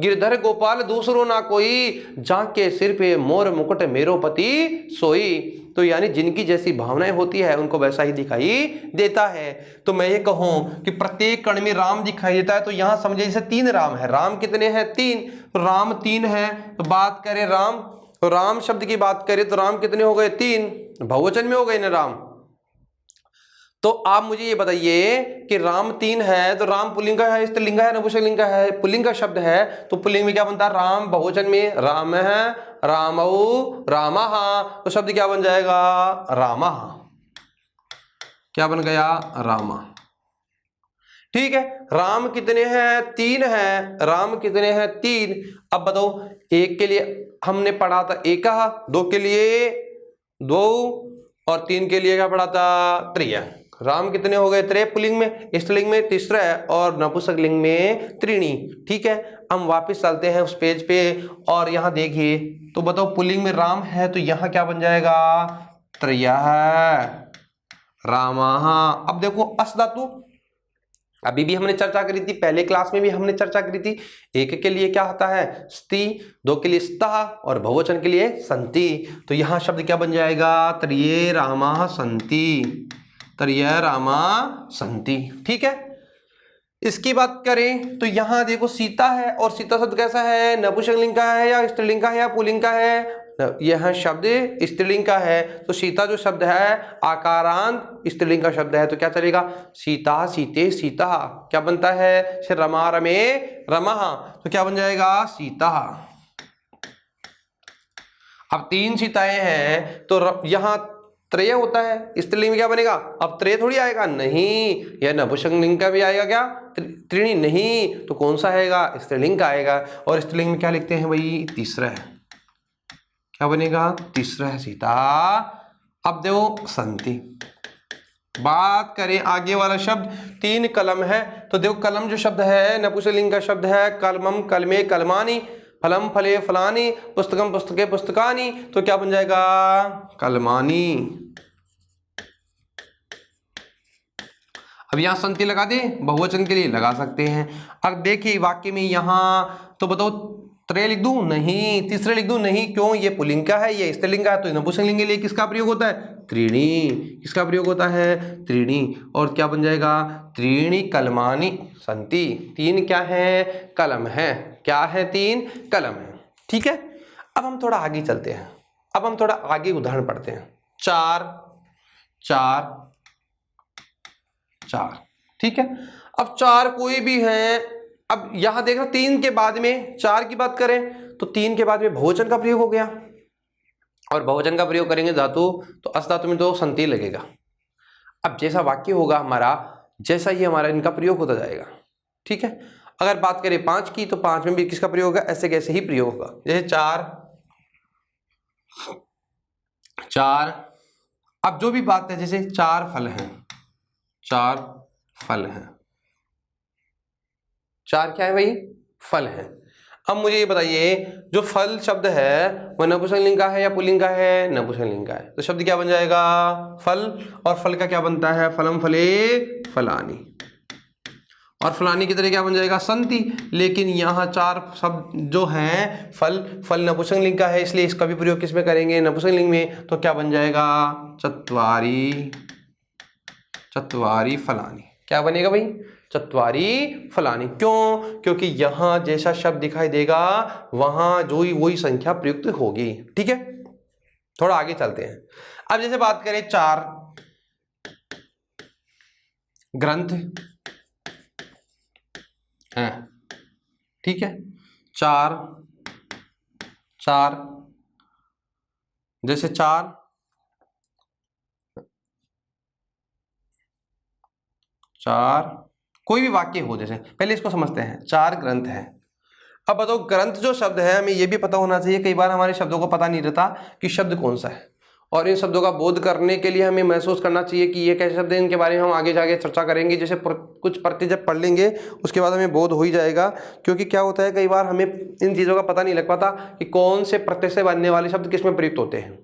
गिरधर गोपाल दूसरो ना कोई, जाके सिर पे मोर मुकुट मेरो पति सोई। तो यानी जिनकी जैसी भावनाएं होती है उनको वैसा ही दिखाई देता है। तो मैं ये कहूं कि प्रत्येक कण में राम दिखाई देता है, तो यहां समझे जैसे तीन राम है। राम कितने हैं, तीन, राम तीन है। तो बात करें राम तो राम शब्द की बात करें तो राम कितने हो गए? 3, बहुवचन में हो गए ना राम। तो आप मुझे ये बताइए कि राम 3 है तो राम पुल्लिंग का है, स्त्रीलिंग का है, नपुंसकलिंग का है? पुल्लिंग का शब्द है तो पुल्लिंग में क्या बनता है? राम। बहुवचन में राम है, रामौ, रामः, तो शब्द क्या बन जाएगा? रामः। क्या बन गया? रामा। ठीक है, राम कितने हैं? 3 है। राम कितने हैं? 3। अब बताओ, एक के लिए हमने पढ़ा था एक, 2 के लिए 2 और 3 के लिए क्या पढ़ा था? 3। राम कितने हो गए? 3 पुल्लिंग में, स्त्रीलिंग में तीसरा है और नपुंसकलिंग में त्रीणी। ठीक है, हम वापस चलते हैं उस पेज पे और यहाँ देखिए तो बताओ, पुल्लिंग में राम है तो यहाँ क्या बन जाएगा? त्रयः रामः। अब देखो अस धातु, अभी भी हमने चर्चा करी थी, पहले क्लास में भी हमने चर्चा करी थी। एक के लिए क्या होता है? स्ति, 2 के लिए स्तः और बहुवचन के लिए सन्ति। तो यहाँ शब्द क्या बन जाएगा? त्रये रामाः सन्ति, त्रयः रामा सन्ति। ठीक है, इसकी बात करें तो यहाँ देखो सीता है, और सीता शब्द कैसा है? नपुंसकलिंग का है या स्त्रीलिंग का है या पुल्लिंग का है? यह शब्द स्त्रीलिंग का है, तो सीता जो शब्द है आकारांत स्त्रीलिंग का शब्द है, तो क्या चलेगा? सीता, सीते, सीता। क्या बनता है? रमा, रमे, रमः, तो क्या बन जाएगा? सीता। अब 3 सीताएं हैं तो यहाँ त्रय होता है, स्त्रीलिंग में क्या बनेगा? अब त्रय थोड़ी आएगा, नहीं, यह नपुंसकलिंग का भी आएगा क्या? त्रीणी नहीं, तो कौन सा आएगा? स्त्रीलिंग का आएगा। और स्त्रीलिंग में क्या लिखते हैं भाई? तीसरा है। क्या बनेगा? तीसरा है सीता। अब देखो संति। बात करें आगे वाला शब्द, 3 कलम है, तो देखो कलम जो शब्द है नपुंसकलिंग का शब्द है, कलमम, कलमे, कलमानी, फलम, फले, फलानी, पुस्तकम, पुस्तके, पुस्तकानी, तो क्या बन जाएगा? कलमानी। अब यहां संति लगा दे, बहुवचन के लिए लगा सकते हैं। अब देखिए वाक्य में यहां तो बताओ, त्रय लिख दूं? नहीं। तीसरे लिख दूं? नहीं। क्यों? ये पुल्लिंग का है, ये स्त्रीलिंग का है, तो नपुंसकलिंग के लिए किसका प्रयोग होता है? त्रीणी। किसका प्रयोग होता है? त्रीणी। और क्या बन जाएगा? त्रीणी कलमानी संति। 3 क्या है? कलम है। क्या है? 3 कलम है। ठीक है, अब हम थोड़ा आगे चलते हैं, अब हम थोड़ा आगे उदाहरण पढ़ते हैं। 4, 4, 4। ठीक है, अब 4 कोई भी है। अब यहां देखना 3 के बाद में 4 की बात करें तो 3 के बाद में बहुवचन का प्रयोग हो गया, और बहुवचन का प्रयोग करेंगे धातु तो अस धातु में तो संति लगेगा। अब जैसा वाक्य होगा हमारा, जैसा ही हमारा इनका प्रयोग होता जाएगा। ठीक है, अगर बात करें 5 की तो 5 में भी किसका प्रयोग होगा? ऐसे कैसे ही प्रयोग होगा। जैसे 4, 4। अब जो भी बात है, जैसे 4 फल हैं, 4 फल हैं। 4 क्या है भाई? फल है। अब मुझे ये बताइए, जो फल शब्द है वह नपुंसकलिंग का है या पुल्लिंग का है? नपुंसकलिंग का है, तो शब्द क्या बन जाएगा? फल। और फल का क्या बनता है? फलम, फले, फलानी। और फलानी की तरह क्या बन जाएगा? संति। लेकिन यहाँ 4 शब्द जो हैं फल, फल नपुंसकलिंग का है, इसलिए इसका भी प्रयोग किस में करेंगे? नपुंसकलिंग में। तो क्या बन जाएगा? चत्वारि, चत्वारि फलानी। क्या बनेगा भाई? चत्वारि फलानी। क्यों? क्योंकि यहां जैसा शब्द दिखाई देगा वहां जो ही वही संख्या प्रयुक्त होगी। ठीक है, थोड़ा आगे चलते हैं। अब जैसे बात करें 4 ग्रंथ हैं। ठीक है, 4, 4, जैसे 4 कोई भी वाक्य हो, जैसे पहले इसको समझते हैं। 4 ग्रंथ हैं। अब बताओ, ग्रंथ जो शब्द है हमें यह भी पता होना चाहिए, कई बार हमारे शब्दों को पता नहीं रहता कि शब्द कौन सा है, और इन शब्दों का बोध करने के लिए हमें महसूस करना चाहिए कि ये कैसे शब्द हैं। इनके बारे में हम आगे जाके चर्चा करेंगे, जैसे कुछ प्रत्यय जब पढ़ लेंगे उसके बाद हमें बोध हो ही जाएगा। क्योंकि क्या होता है, कई बार हमें इन चीज़ों का पता नहीं लग पाता कि कौन से प्रत्यय से बनने वाले शब्द किस में प्रयुक्त होते हैं।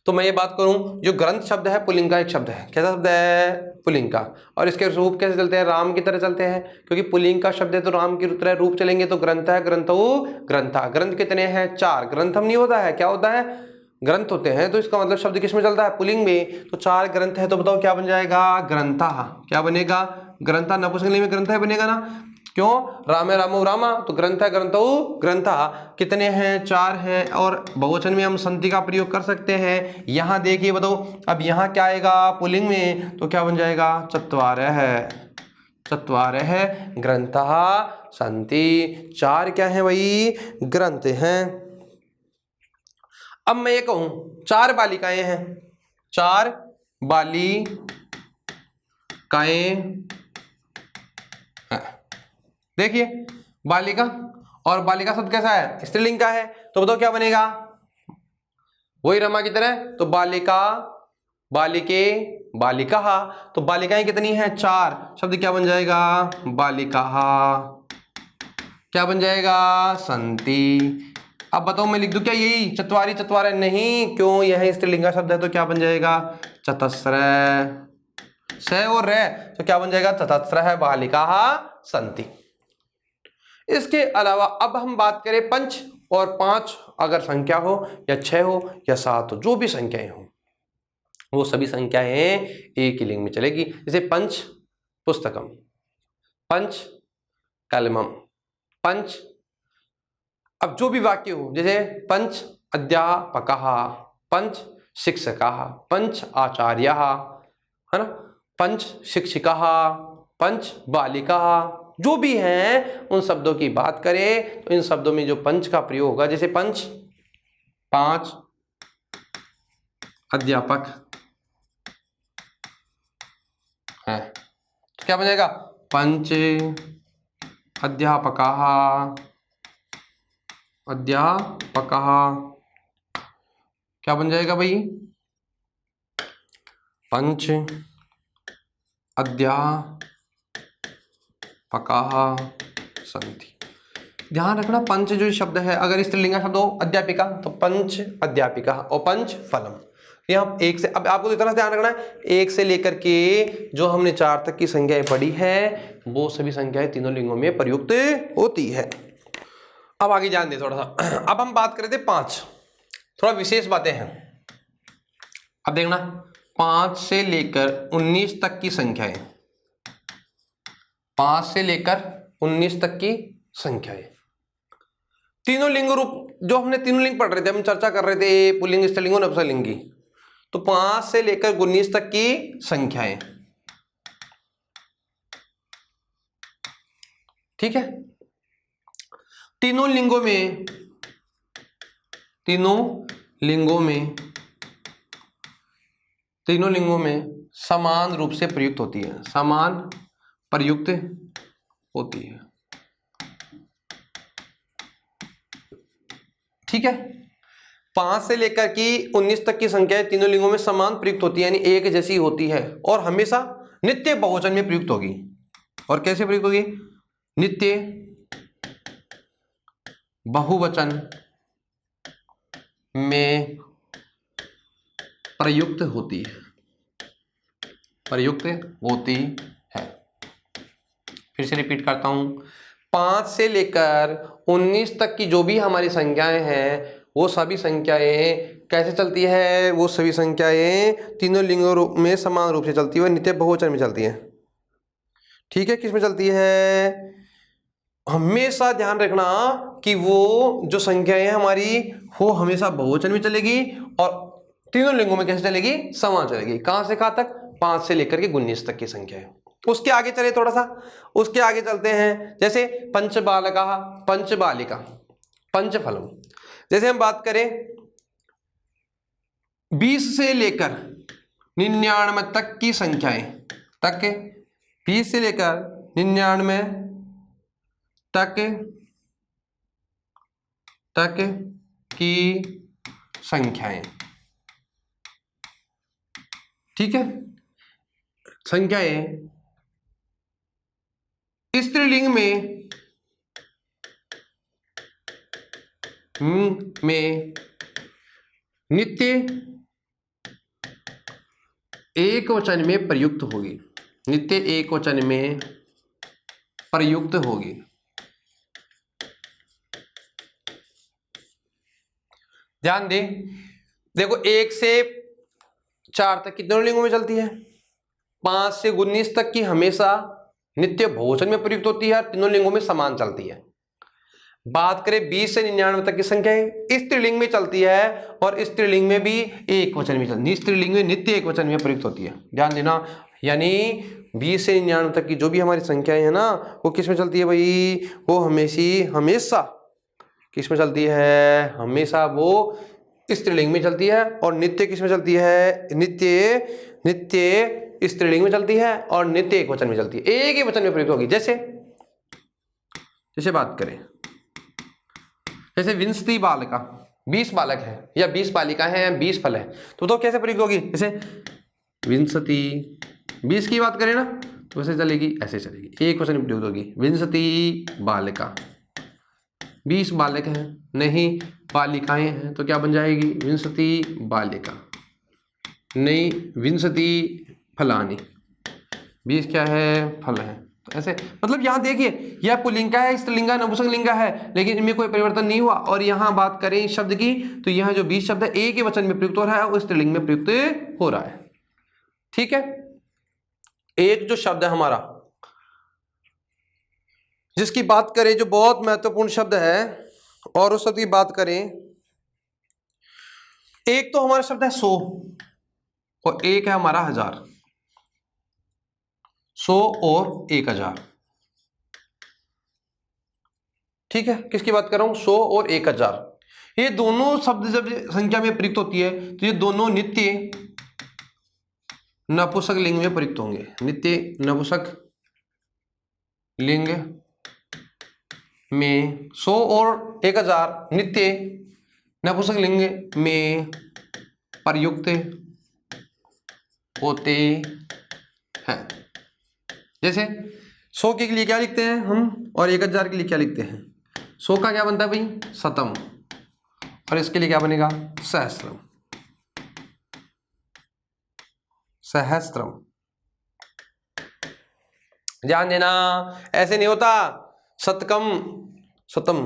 तो मैं ये बात करूं, जो ग्रंथ शब्द है पुल्लिंग का एक शब्द है। कैसा शब्द है? पुल्लिंग का। और इसके रूप कैसे चलते हैं? राम की तरह चलते हैं, क्योंकि पुल्लिंग का शब्द है तो राम की तरह रूप चलेंगे। तो ग्रंथ है, ग्रंथो, ग्रंथा। ग्रंथ कितने हैं? 4। ग्रंथम नहीं होता है, क्या होता है? ग्रंथ होते हैं। तो इसका मतलब शब्द किस में चलता है? पुल्लिंग में। तो 4 ग्रंथ है, तो बताओ क्या बन जाएगा? ग्रंथा। क्या बनेगा? ग्रंथा। नपुंसकलिंग में ग्रंथा बनेगा ना। क्यों? रामे रामो रामा, तो ग्रंथ ग्रंथौ ग्रंथा कितने हैं? 4 हैं। और बहुवचन में हम संति का प्रयोग कर सकते हैं। यहां देखिए बताओ, अब यहां क्या आएगा पुल्लिंग में? तो क्या बन जाएगा? चत्वारः, चत्वारः ग्रंथः सन्ति। 4 क्या है भाई? ग्रंथ हैं। अब मैं ये कहूं 4 बालिकाएं हैं, 4 बालिकाएं। देखिए बालिका, और बालिका शब्द कैसा है? स्त्रीलिंग का है, तो बताओ क्या बनेगा? वही रमा की तरह, तो बालिका, बालिके, बालिका। तो बालिकाएं कितनी हैं? 4। शब्द क्या बन जाएगा? बालिका। क्या बन जाएगा? संति। अब बताओ मैं लिख दूं क्या यही चत्वारी चत्वारः? नहीं, क्यों? यह स्त्रीलिंग का शब्द है, तो क्या बन जाएगा? चतस्रः। स और रे, तो क्या बन जाएगा? चतस्रः बालिका संति। इसके अलावा अब हम बात करें पंच और 5 अगर संख्या हो, या 6 हो, या 7 हो, जो भी संख्याएं हो, वो सभी संख्याएं एक ही लिंग में चलेगी। जैसे पंच पुस्तकम, पंच कलमम, पंच। अब जो भी वाक्य हो, जैसे पंच अध्यापकः, पंच शिक्षकः, पंच आचार्यः, है ना, पंच शिक्षिकाः, पंच बालिका, जो भी हैं उन शब्दों की बात करें तो इन शब्दों में जो पंच का प्रयोग होगा, जैसे पंच 5 अध्यापक है, तो क्या बन जाएगा? पंच अध्यापकाः, अध्यापकाः। क्या बन जाएगा भाई? पंच अध्यापकाः सन्ति। ध्यान रखना पंच जो शब्द है, अगर स्त्रीलिंग शब्द हो अध्यापिका, तो पंच अध्यापिका, और पंच फलम। यहाँ 1 से, अब आपको इतना ध्यान रखना है, 1 से लेकर के जो हमने 4 तक की संख्याएं पढ़ी है, वो सभी संख्याएं तीनों लिंगों में प्रयुक्त होती है। अब आगे जान दे थोड़ा सा। अब हम बात कर रहे थे 5, थोड़ा विशेष बातें हैं। अब देखना 5 से लेकर 19 तक की संख्याएं, 5 से लेकर 19 तक की संख्याएं, तीनों लिंग रूप, जो हमने तीनों लिंग पढ़ रहे थे, हम चर्चा कर रहे थे पुल्लिंग, स्त्रीलिंग और नपुंसकलिंग की। तो 5 से लेकर 19 तक की संख्याएं, ठीक है। तीनों लिंगों में, तीनों लिंगों में समान रूप से प्रयुक्त होती है, समान प्रयुक्त होती है, ठीक है। 5 से लेकर की 19 तक की संख्याएं तीनों लिंगों में समान प्रयुक्त होती है, यानी एक जैसी होती है, और हमेशा नित्य बहुवचन में प्रयुक्त होगी। और कैसे प्रयुक्त होगी? नित्य बहुवचन में प्रयुक्त होती है, प्रयुक्त होती है। फिर से रिपीट करता हूं, 5 से लेकर 19 तक की जो भी हमारी संख्याएं हैं, वो सभी संख्याएं कैसे चलती है? वो सभी संख्याएं तीनों लिंगों में समान रूप से चलती है, नित्य बहुवचन में चलती है, ठीक है। किस में चलती है? हमेशा ध्यान रखना कि वो जो संख्याएं हैं हमारी, वो हमेशा बहुवचन में चलेगी, और तीनों लिंगों में कैसे चलेगी? समान चलेगी। कहां से कहां तक? 5 से लेकर के 19 तक की संख्या है। उसके आगे चले, थोड़ा सा उसके आगे चलते हैं। जैसे पंच बालका, पंच बालिका, पंच फलम। जैसे हम बात करें 20 से लेकर 99 तक की संख्याएं, तक 20 से लेकर 99 तक की संख्याएं, ठीक है। संख्याएं स्त्रीलिंग में नित्य एक वचन में प्रयुक्त होगी, नित्य एक वचन में प्रयुक्त होगी। ध्यान दे, देखो 1 से 4 तक कितने लिंगों में चलती है? 5 से 19 तक की हमेशा नित्य बहुवचन में प्रयुक्त होती है, तीनों लिंगों में समान चलती है। बात करें 20 से 99 तक की संख्या स्त्रीलिंग में चलती है और स्त्रीलिंग में भी एक वचन में चलती है। स्त्रीलिंग में नित्य एक वचन में प्रयुक्त होती है, ध्यान देना। यानी 20 से 99 तक की जो भी हमारी संख्याएं है ना, वो किस में चलती है भाई? वो हमेशा किस में चलती है? हमेशा वो स्त्रीलिंग में चलती है। और नित्य किस में चलती है? नित्य स्त्रीलिंग में चलती है और नित्य एक वचन में चलती है, एक ही वचन में प्रयुक्त होगी। जैसे बात करें, जैसे विंशति बालका, 20 बालक है या 20 बालिका है या 20 फल है, तो कैसे प्रयुक्त होगी? जैसे विंशति, 20 की बात करें ना तो वैसे चलेगी, ऐसे चलेगी, एक वचन में प्रयुक्त होगी। विंशति बालिका, 20 बालक हैं, नहीं बालिकाएं हैं, तो क्या बन जाएगी? विंशति बालिका, नहीं विंशति फलानी, 20 क्या है? फल है। तो ऐसे मतलब यहाँ देखिए, यह पुल्लिंग का है, स्त्रीलिंग का, नपुंसकलिंग का है, लेकिन इनमें कोई परिवर्तन नहीं हुआ। और यहाँ बात करें इस शब्द की, तो यहाँ जो 20 शब्द है एक ही वचन में प्रयुक्त हो रहा है और स्त्रीलिंग में प्रयुक्त हो रहा है। ठीक है। एक जो शब्द है हमारा, जिसकी बात करें, जो बहुत महत्वपूर्ण शब्द है, और उस शब्द की बात करें, एक तो हमारा शब्द है 100 और एक है हमारा 1000। 100 और 1000, ठीक है। किसकी बात कर रहा हूं? 100 और 1000। ये दोनों शब्द जब संख्या में प्रयुक्त होती है तो ये दोनों नित्य नपुंसक लिंग में प्रयुक्त होंगे। नित्य नपुंसक लिंग में 100 और 1000 नित्य नपुंसक लिंग में प्रयुक्त होते हैं। जैसे 100 के लिए क्या लिखते हैं हम और 1000 के लिए क्या लिखते हैं? 100 का क्या बनता है भाई? शतम, और इसके लिए क्या बनेगा? सहस्त्रम। सहस्त्रम, ध्यान देना, ऐसे नहीं होता शतकम, शतम।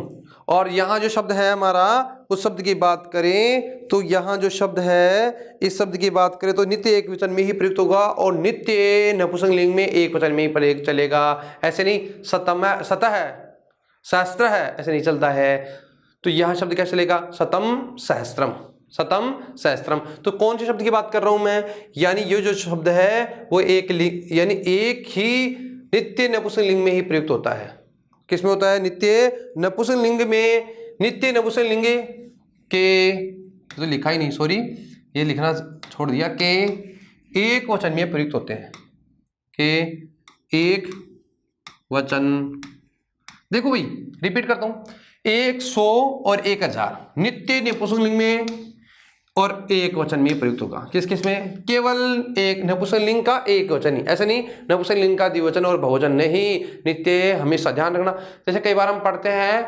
और यहाँ जो शब्द है हमारा, उस शब्द की बात करें तो यहाँ जो शब्द है, इस शब्द की बात करें तो नित्य एक वचन में ही प्रयुक्त होगा और नित्य नपुंसक लिंग में एक वचन में ही प्रयुक्त चलेगा। ऐसे नहीं शतम है, सतह है, सहस्त्र है, ऐसे नहीं चलता है। तो यह शब्द क्या चलेगा? शतम सहस्त्रम, शतम सहस्त्रम। तो कौन से शब्द की बात कर रहा हूं मैं? यानी ये जो शब्द है वो एक यानी एक ही नित्य नपुंसक लिंग में ही प्रयुक्त होता है। किसमें होता है? नित्य नपुंसक लिंग में। नित्य नपुंसक लिंग के, तो लिखा ही नहीं, सॉरी, ये लिखना छोड़ दिया, के एक वचन में प्रयुक्त होते हैं। के एक वचन, देखो भाई रिपीट करता हूं, 100 और 1000 नित्य नपुंसक लिंग में और एक वचन में प्रयुक्त होगा। किस किस में? केवल एक नपुंसक लिंग का एक वचन ही, ऐसा नहीं नपुंसक लिंग का द्विवचन और बहुवचन नहीं, नित्य हमेशा ध्यान रखना। जैसे कई बार हम पढ़ते हैं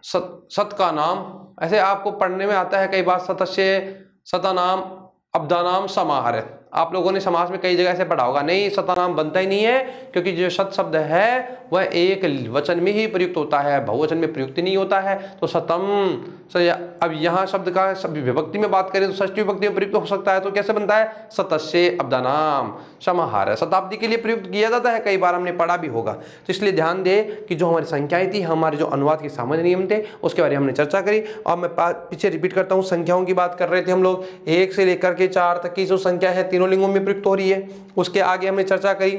सत का नाम, ऐसे आपको पढ़ने में आता है कई बार, सतस्य सतानाम अब्दानाम समाहार। आप लोगों ने समास में कई जगह ऐसे पढ़ा होगा, नहीं सतानाम बनता ही नहीं है, क्योंकि जो सत शब्द है वह एक वचन में ही प्रयुक्त होता है, बहुवचन में प्रयुक्त नहीं होता है। तो सतम, अब यहाँ शब्द का विभक्ति में बात करें तो षष्ठी विभक्ति में प्रयुक्त हो सकता है, तो कैसे बनता है? सतस्य अब्दानाम समाहार, शताब्दी के लिए प्रयुक्त किया जाता है, कई बार हमने पढ़ा भी होगा। तो इसलिए ध्यान दे कि जो हमारी संख्याएं थी, हमारे जो अनुवाद के सामान्य नियम थे, उसके बारे में हमने चर्चा करी। और मैं पीछे रिपीट करता हूँ, संख्याओं की बात कर रहे थे हम लोग, 1 से लेकर के 4 तक की जो संख्या है तीनों लिंगों में प्रयुक्त हो रही है। उसके आगे हमने चर्चा करी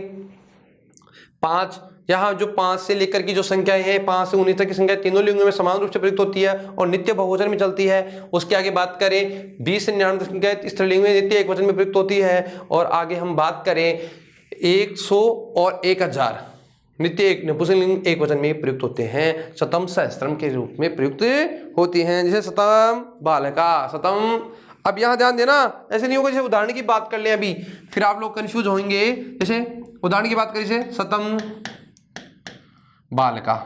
5, यहाँ जो 5 से लेकर की जो संख्याएं हैं, 5 से 19 तक की संख्या तीनों लिंगों में समान रूप से प्रयुक्त होती है और नित्य बहुवचन में चलती है। उसके आगे बात करें 20 से 99 तक संख्या स्त्रीलिंग में नित्य एक वचन में प्रयुक्त होती है। और आगे हम बात करें 100 और 1000 नित्य एक नपुंसक लिंग एक वचन में प्रयुक्त होते हैं, शतम सहस्त्रम के रूप में प्रयुक्त होती हैं। जैसे शतम बालका, शतम। अब यहाँ ध्यान देना, ऐसे नहीं होगा जैसे उदाहरण की बात कर लें अभी, फिर आप लोग कंफ्यूज होंगे। जैसे उदाहरण की बात करें, जैसे शतम बालका,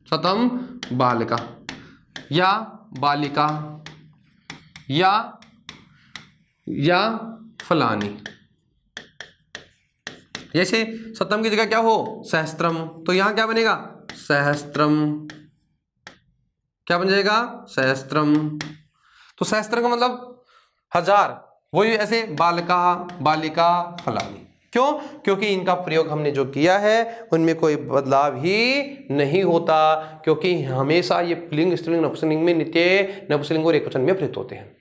शतम बालिका या बालिका या फलानी। जैसे शतम की जगह क्या हो? सहस्त्रम, तो यहां क्या बनेगा? सहस्त्रम। क्या बन जाएगा? सहस्त्रम। तो सहस्त्र का मतलब 1000, वही ऐसे बालका बालिका फलानी, क्यों? क्योंकि इनका प्रयोग हमने जो किया है उनमें कोई बदलाव ही नहीं होता, क्योंकि हमेशा ये पुल्लिंग, स्त्रीलिंग, नपुंसकलिंग में नित्य, नपुंसकलिंग और एकवचन में प्रयुक्त होते हैं।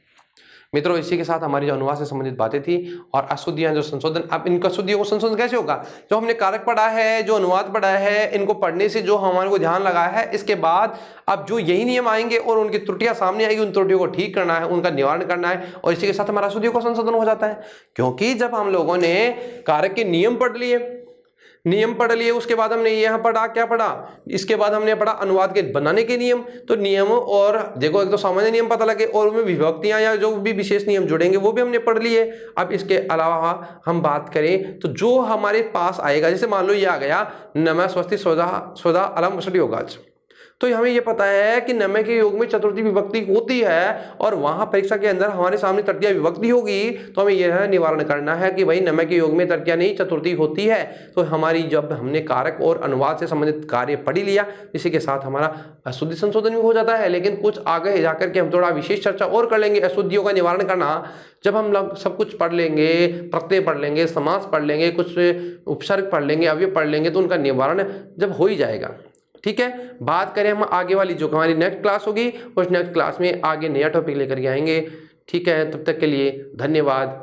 मित्रों, इसी के साथ हमारी जो अनुवाद से संबंधित बातें थी और अशुद्धियां जो संशोधन, अब इन अशुद्धियों को संशोधन कैसे होगा? जो हमने कारक पढ़ा है, जो अनुवाद पढ़ा है, इनको पढ़ने से जो हमारे को ध्यान लगा है, इसके बाद अब जो यही नियम आएंगे और उनकी त्रुटियां सामने आएगी, उन त्रुटियों को ठीक करना है, उनका निवारण करना है, और इसी के साथ हमारा अशुद्धियों का संशोधन हो जाता है। क्योंकि जब हम लोगों ने कारक के नियम पढ़ लिए, उसके बाद हमने यहाँ पढ़ा, क्या पढ़ा? इसके बाद हमने पढ़ा अनुवाद के बनाने के नियम। तो नियम, और देखो एक तो सामान्य नियम पता लगे और उनमें विभक्तियां या जो भी विशेष नियम जुड़ेंगे वो भी हमने पढ़ लिए। अब इसके अलावा हम बात करें तो जो हमारे पास आएगा, जैसे मान लो ये आ गया नमः स्वस्ति स्वधा अलम वषड योगाच, तो हमें ये पता है कि नमः के योग में चतुर्थी विभक्ति होती है और वहां परीक्षा के अंदर हमारे सामने तृतीया विभक्ति होगी, तो हमें यह निवारण करना है कि भाई नमः के योग में तृतीया नहीं चतुर्थी होती है। तो हमारी जब हमने कारक और अनुवाद से संबंधित कार्य पढ़ लिया, इसी के साथ हमारा अशुद्धि संशोधन भी हो जाता है। लेकिन कुछ आगे जाकर के हम थोड़ा विशेष चर्चा और कर लेंगे अशुद्धियों का निवारण करना। जब हम लोग सब कुछ पढ़ लेंगे, प्रत्यय पढ़ लेंगे, समास पढ़ लेंगे, कुछ उपसर्ग पढ़ लेंगे, अवयव पढ़ लेंगे, तो उनका निवारण जब हो ही जाएगा। ठीक है, बात करें हम आगे वाली जो हमारी नेक्स्ट क्लास होगी, उस नेक्स्ट क्लास में आगे नया टॉपिक लेकर के आएंगे। ठीक है, तब तक के लिए धन्यवाद।